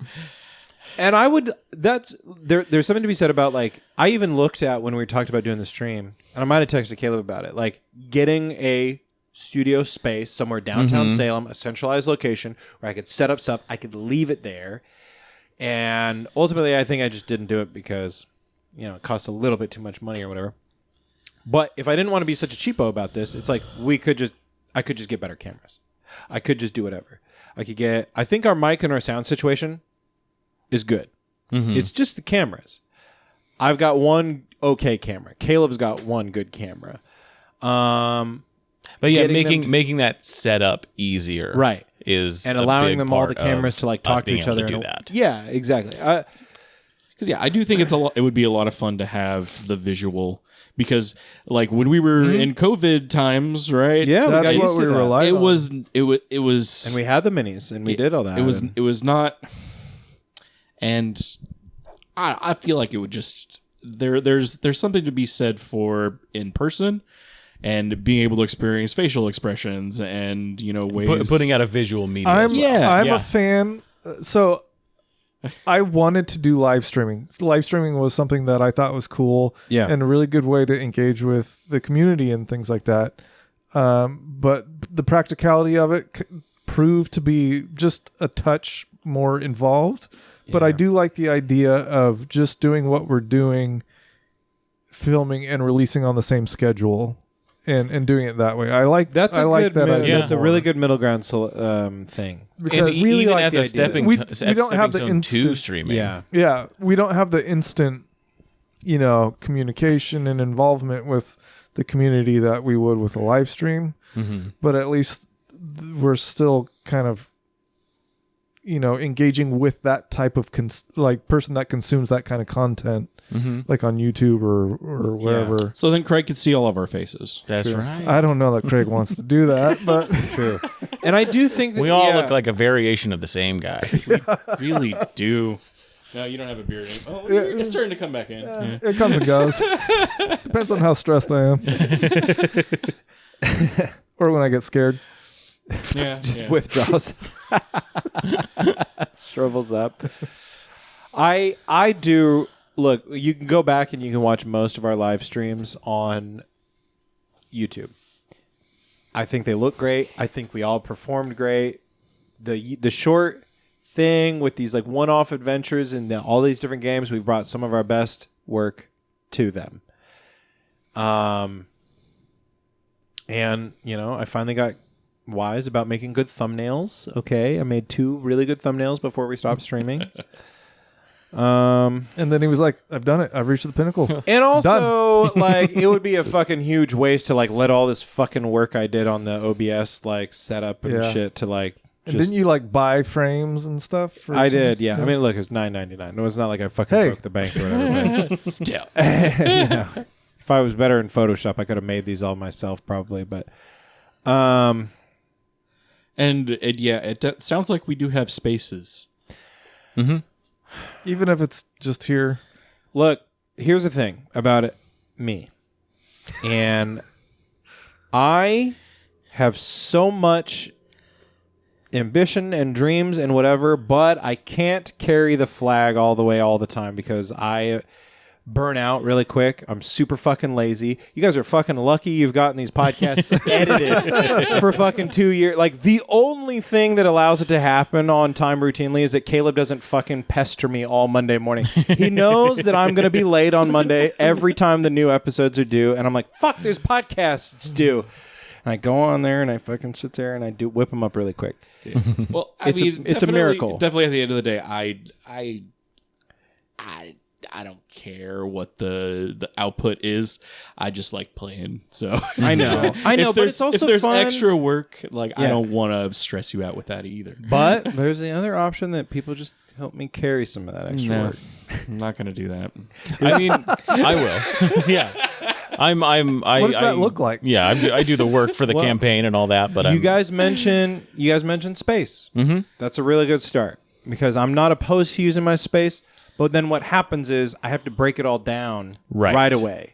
And I would. That's there's something to be said about like I even looked at when we talked about doing the stream, and I might have texted Caleb about it. Like getting a studio space somewhere downtown Salem, a centralized location where I could set up stuff. I could leave it there, and ultimately, I think I just didn't do it because it cost a little bit too much money or whatever. But if I didn't want to be such a cheapo about this, it's like I could just get better cameras. I could just do whatever. I think our mic and our sound situation is good. It's just the cameras. I've got one okay camera. Caleb's got one good camera. But yeah, Getting them making that setup easier, Right. is and a allowing big them all the part of cameras to like us talk to being each able other. do and that. Yeah, exactly. Because I do think it would be a lot of fun to have the visual, because like when we were in COVID times, right? Yeah, we got That's used what to we that. relied on. it was And we had the minis, and we did all that. It was not, and I feel like it would just there's something to be said for in person and being able to experience facial expressions and ways Putting out a visual media. I'm as well. I'm Yeah. a fan. So I wanted to do live streaming. Live streaming was something that I thought was cool, Yeah. and a really good way to engage with the community and things like that. But the practicality of it proved to be just a touch more involved. But I do like the idea of just doing what we're doing, filming and releasing on the same schedule, and doing it that way. I like That's a like good. that idea That's a more. really good middle ground thing. And Because even like as the a idea. stepping, We as don't have the stepping stone to instant- streaming. Yeah. Yeah, we don't have the instant, communication and involvement with the community that we would with a live stream. Mm-hmm. But at least we're still kind of, engaging with that type of person that consumes that kind of content, Mm-hmm. like on YouTube or wherever. so then Craig could see all of our faces. That's True. right. I don't know that Craig wants to do that, but True. And I do think that We all look like a variation of the same guy. Really do. No, you don't have a beard. Oh, Yeah. it's starting to come back in. Yeah. it comes and goes. Depends on how stressed I am. Or when I get scared. Yeah, just yeah. withdraws, shrivels up. I do. Look, you can go back and you can watch most of our live streams on YouTube. I think they look great. I think we all performed great. The short thing with these like one-off adventures and all these different games, we've brought some of our best work to them. And I finally got wise about making good thumbnails. Okay, I made 2 really good thumbnails before we stopped streaming. And then he was like, I've done it. I've reached the pinnacle. And also, like, it would be a fucking huge waste to like let all this fucking work I did on the OBS like setup and Yeah. shit to like. And didn't you like buy frames and stuff? For I did, yeah. I mean, look, it was $9.99. It was not like I fucking Hey. broke the bank or whatever. But, Still. if I was better in Photoshop, I could have made these all myself probably. But, And yeah, it sounds like we do have spaces. Even if it's just here. look, here's the thing about me, and I have so much ambition and dreams and whatever, but I can't carry the flag all the way all the time because I burn out really quick. I'm super fucking lazy. You guys are fucking lucky you've gotten these podcasts edited for fucking 2 years. Like, the only thing that allows it to happen on time routinely is that Caleb doesn't fucking pester me all Monday morning. He knows that I'm going to be late on Monday every time the new episodes are due, and I'm like, fuck, there's podcasts due. And I go on there and I fucking sit there and I do whip them up really quick. Well, It's a miracle. Definitely, at the end of the day, I don't care what the output is. I just like playing. So I know, but it's also if there's fun. extra work, like I Yeah. don't want to stress you out with that either. But there's the other option that people just help me carry some of that extra No. work. I'm not gonna do that. I mean, I will. Yeah. What does that look like? Yeah, I do the work for the Well, campaign and all that, but You guys mentioned space. Mm-hmm. That's a really good start because I'm not opposed to using my space. But then what happens is I have to break it all down right away.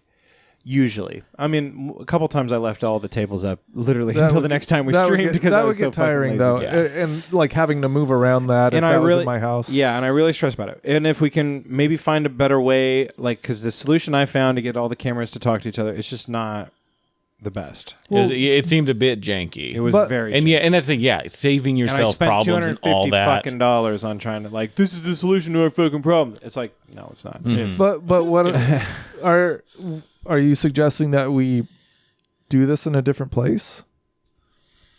Usually, I mean, a couple times I left all the tables up literally until the next time we streamed because I was that would get so fucking tiring lazy. though, Yeah. and like having to move around that. And if I that was really, at my house. yeah, and I really stress about it. And if we can maybe find a better way, like, because the solution I found to get all the cameras to talk to each other, it's just not the best. it seemed a bit janky. It was But- very and yeah, and that's the thing. Yeah, saving and I yourself spent problems and all that. fucking dollars on trying to like this is the solution to our fucking problem. It's like no, it's not. It's, But what are you suggesting that we do this in a different place?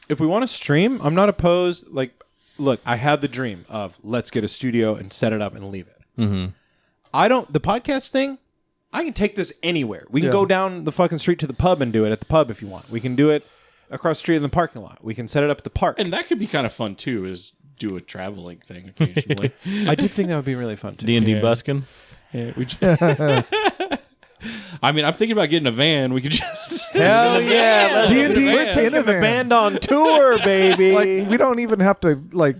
if we want to stream, I'm not opposed. Like, look, I had the dream of let's get a studio and set it up and leave it. Mm-hmm. The podcast thing. I can take this anywhere. We can Yeah. go down the fucking street to the pub and do it at the pub if you want. We can do it across the street in the parking lot. We can set it up at the park. And that could be kind of fun too. Is do a traveling thing occasionally. I did think that would be really fun too. D&D buskin. Yeah, we just, I mean, I'm thinking about getting a van. We could just Hell yeah! D&D We're taking in a the van. band on tour, baby. Like we don't even have to like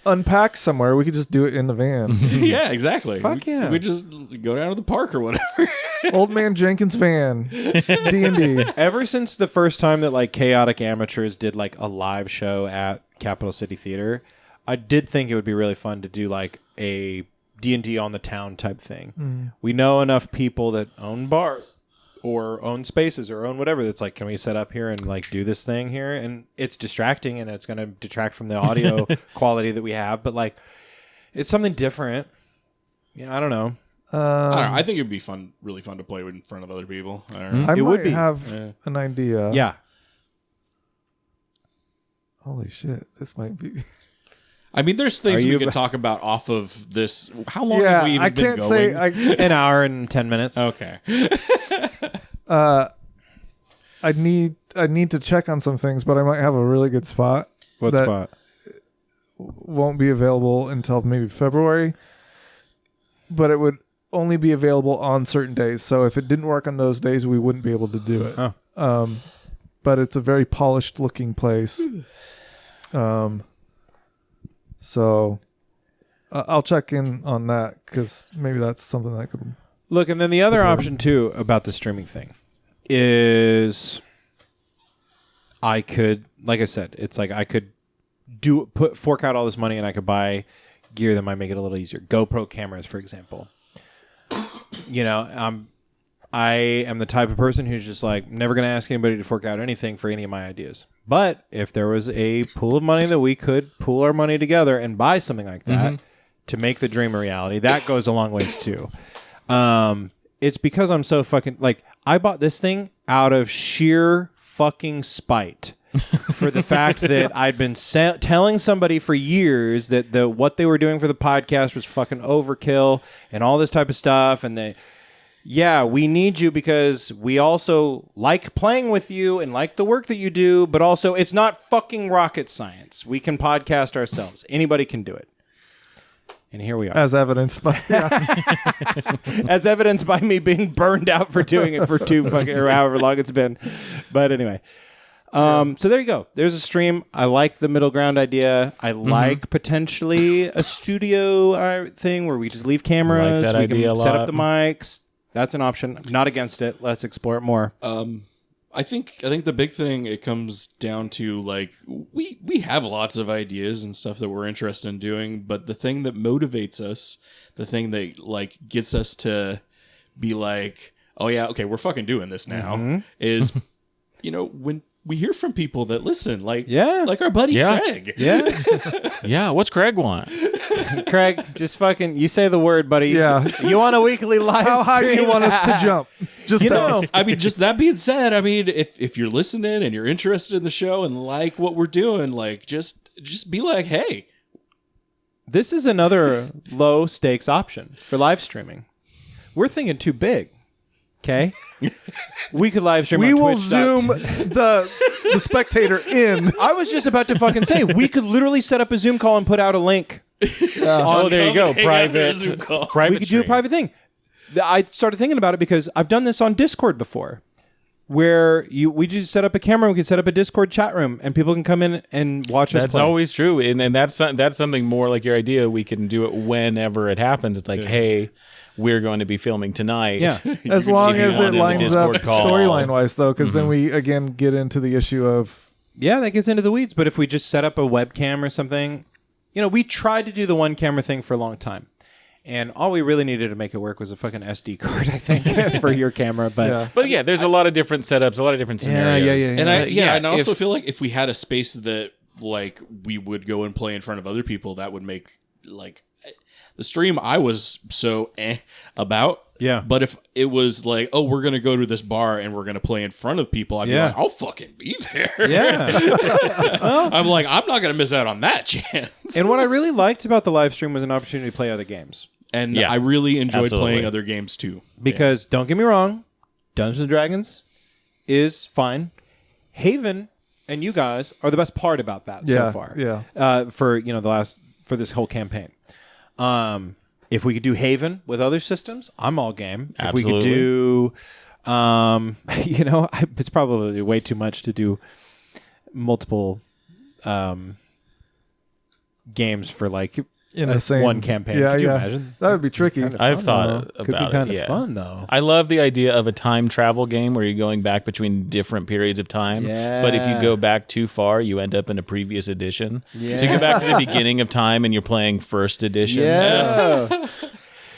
unpack somewhere, we could just do it in the van. Yeah, exactly. Fuck yeah. We just go down to the park or whatever. Old man Jenkins van, D&D. Ever since the first time that like Chaotic Amateurs did like a live show at Capital City Theater, I did think it would be really fun to do like a D&D on the town type thing. We know enough people that own bars or own spaces or own whatever that's like, can we set up here and like do this thing here? And it's distracting and it's going to detract from the audio quality that we have, but like it's something different. Yeah, I don't know. I don't know. I think it'd be fun, really fun to play in front of other people. I don't know. I It might would be. have Yeah. an idea. Yeah. Holy shit, this might be. I mean, there's things Are we you- could talk about off of this. How long have we even I been can't going? say. An hour and 10 minutes. Okay. I need to check on some things, but I might have a really good spot. What that spot? Won't be available until maybe February, but it would only be available on certain days. So if it didn't work on those days, we wouldn't be able to do it. Oh. But it's a very polished looking place. So I'll check in on that because maybe that's something that could. Look, and then the other option too about the streaming thing is I could, like I said, it's like I could fork out all this money and I could buy gear that might make it a little easier. GoPro cameras, for example. You know, I am the type of person who's just like never going to ask anybody to fork out anything for any of my ideas. But if there was a pool of money that we could pool our money together and buy something like that to make the dream a reality, that goes a long ways too. It's because I'm so fucking like I bought this thing out of sheer fucking spite for the fact that I'd been telling somebody for years that what they were doing for the podcast was fucking overkill and all this type of stuff, and yeah, we need you because we also like playing with you and like the work that you do, but also it's not fucking rocket science. We can podcast ourselves. Anybody can do it. And here we are. As evidenced by As evidenced by me being burned out for doing it for 2 fucking or however long it's been. But anyway. So there you go. There's a stream. I like the middle ground idea. I like potentially a studio thing where we just leave cameras. that we idea can a set lot. up the mics. That's an option. I'm not against it. Let's explore it more. I think the big thing it comes down to like we have lots of ideas and stuff that we're interested in doing, but the thing that motivates us, the thing that like gets us to be like, oh yeah, okay, we're fucking doing this now, is when we hear from people that listen, like like our buddy Yeah. Craig. Yeah. Yeah, what's Craig want? Craig, just fucking, you say the word, buddy. Yeah. You want a weekly live how high do you stream? want us to jump? Just You tell know, us. I mean, just that being said, I mean, if you're listening and you're interested in the show and like what we're doing, like just be like, hey, This is another low stakes option for live streaming. We're thinking too big. Okay? We could live stream We on will Twitch. zoom the spectator in. I was just about to fucking say, we could literally set up a Zoom call and put out a link. Oh, there you go. Hang out for a Private. Zoom call. Private We could do a stream. private thing. I started thinking about it because I've done this on Discord before, where we just set up a camera, we can set up a Discord chat room, and people can come in and watch us That's play. always true, and that's something more like your idea. We can do it whenever it happens. It's like, hey, we're going to be filming tonight. Yeah. As long if you as want it in the lines up Discord call. storyline wise, though, because then we again get into the issue of Yeah, that gets into the weeds. But if we just set up a webcam or something, we tried to do the one camera thing for a long time. And all we really needed to make it work was a fucking SD card, I think, for your camera. But Yeah. But yeah, there's a lot of different setups, a lot of different scenarios. yeah. And I if- also feel like if we had a space that like we would go and play in front of other people, that would make like the stream I was so about. Yeah. But if it was like, oh, we're gonna go to this bar and we're gonna play in front of people, I'd be Yeah. like, I'll fucking be there. yeah. I'm like, I'm not gonna miss out on that chance. And what I really liked about the live stream was an opportunity to play other games. And Yeah, I really enjoyed absolutely. playing other games too. Because don't get me wrong, Dungeons and Dragons is fine. Haven and you guys are the best part about that so Yeah, far. yeah. For this whole campaign. If we could do Haven with other systems, I'm all game. If we could do it's probably way too much to do multiple games for like In the same one campaign. Yeah, Could you yeah. imagine? That would be tricky. Kind of I've fun, thought though. about Could be it, kind of yeah. fun though. I love the idea of a time travel game where you're going back between different periods of time. But if you Yeah. go back too far, you end up in a previous edition. Yeah. So you go back to the beginning of time and you're playing first edition. Yeah.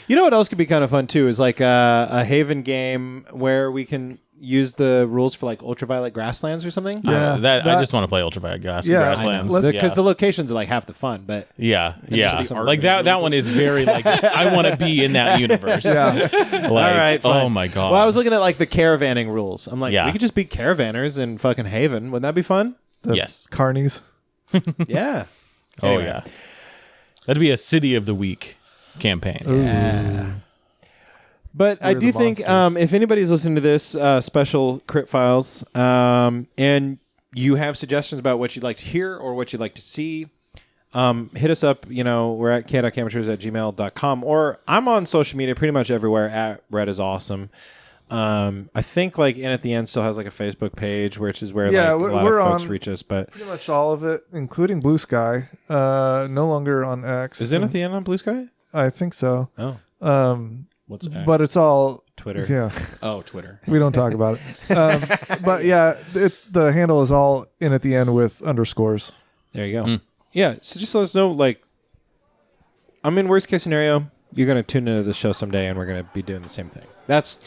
You know what else could be kind of fun too is like a Haven game where we can use the rules for like ultraviolet grasslands or something. Yeah. I just want to play Ultraviolet Yeah, Grasslands. let's- Because the locations are like half the fun, but Yeah, yeah. just the art Like that one is very like I want to be in that universe. Yeah. Like, all right. Fine. oh my god. Well, I was looking at like the caravanning rules. I'm like, Yeah. we could just be caravanners in fucking Haven. Wouldn't that be fun? The Yes. Carnies. Yeah. Oh Anyway. yeah. That'd be a City of the Week campaign. Yeah. But I We're do the think monsters. if anybody's listening to this special Crit Files and you have suggestions about what you'd like to hear or what you'd like to see, hit us up. You know, we're at k.amateurs@gmail.com, or I'm on social media pretty much everywhere at Red is Awesome. I think like In at the End still has like a Facebook page, which is where Yeah, like, a lot we're of folks on- reach us. But Pretty much all of it, including Blue Sky. No longer on X. is In at the End on Blue Sky? I think so. Oh, What's X? But it's all Twitter. Yeah, Oh, Twitter. we don't talk about it. But yeah, it's the handle is all In at the End with underscores. There you go. Yeah, so just let us know. Like, I'm in worst case scenario. You're gonna tune into the show someday, and we're gonna be doing the same thing. That's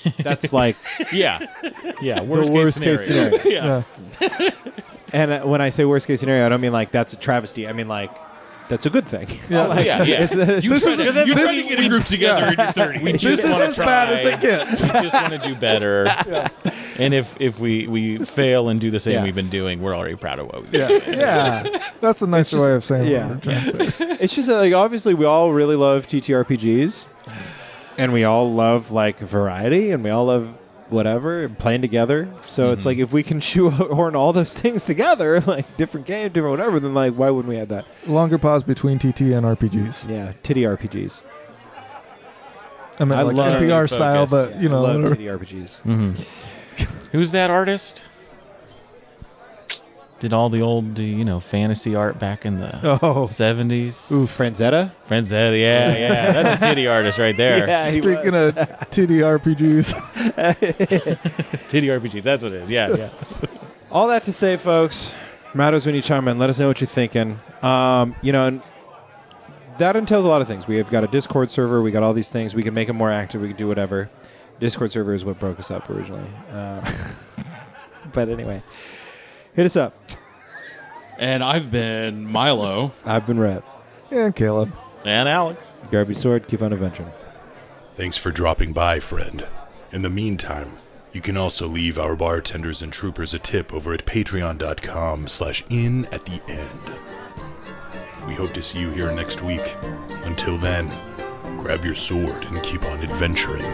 like Yeah. Yeah. the worst case scenario. Yeah. And when I say worst case scenario, I don't mean like that's a travesty. I mean like that's a good thing. Yeah. Yeah. Yeah. This is You're trying to get a group together in your 30s. We This just is wanna as bad as try. it gets. We just want to do better. And if we fail and do the same Yeah. we've been doing, we're already proud of what we've Yeah, been doing. yeah. That's a nicer just- way of saying yeah. what we're trying to say. It's just like obviously we all really love TTRPGs, and we all love like variety, and we all love whatever and playing together. So it's like if we can shoehorn all those things together, like different game, different whatever, then like why wouldn't we have that? Longer pause between TT and RPGs. Yeah, titty RPGs. I mean, I like love NPR focus. style, but Yeah, you know, I love whatever. titty RPGs. Who's that artist? Did all the old, fantasy art back in the Oh, 70s? Ooh, Franzetta. Friends said, yeah. That's a titty artist right there. Yeah, he speaking was. of TD RPGs, Titty RPGs, that's what it is. Yeah. All that to say, folks, matters when you chime in. Let us know what you're thinking. And that entails a lot of things. We have got a Discord server. We got all these things. We can make it more active. We can do whatever. Discord server is what broke us up originally. But anyway, hit us up. And I've been Milo. I've been Rhett. and Caleb. And Alex. Garbage Sword, keep on adventuring. Thanks for dropping by, friend. In the meantime, you can also leave our bartenders and troopers a tip over at patreon.com/inattheend. We hope to see you here next week. Until then, grab your sword and keep on adventuring.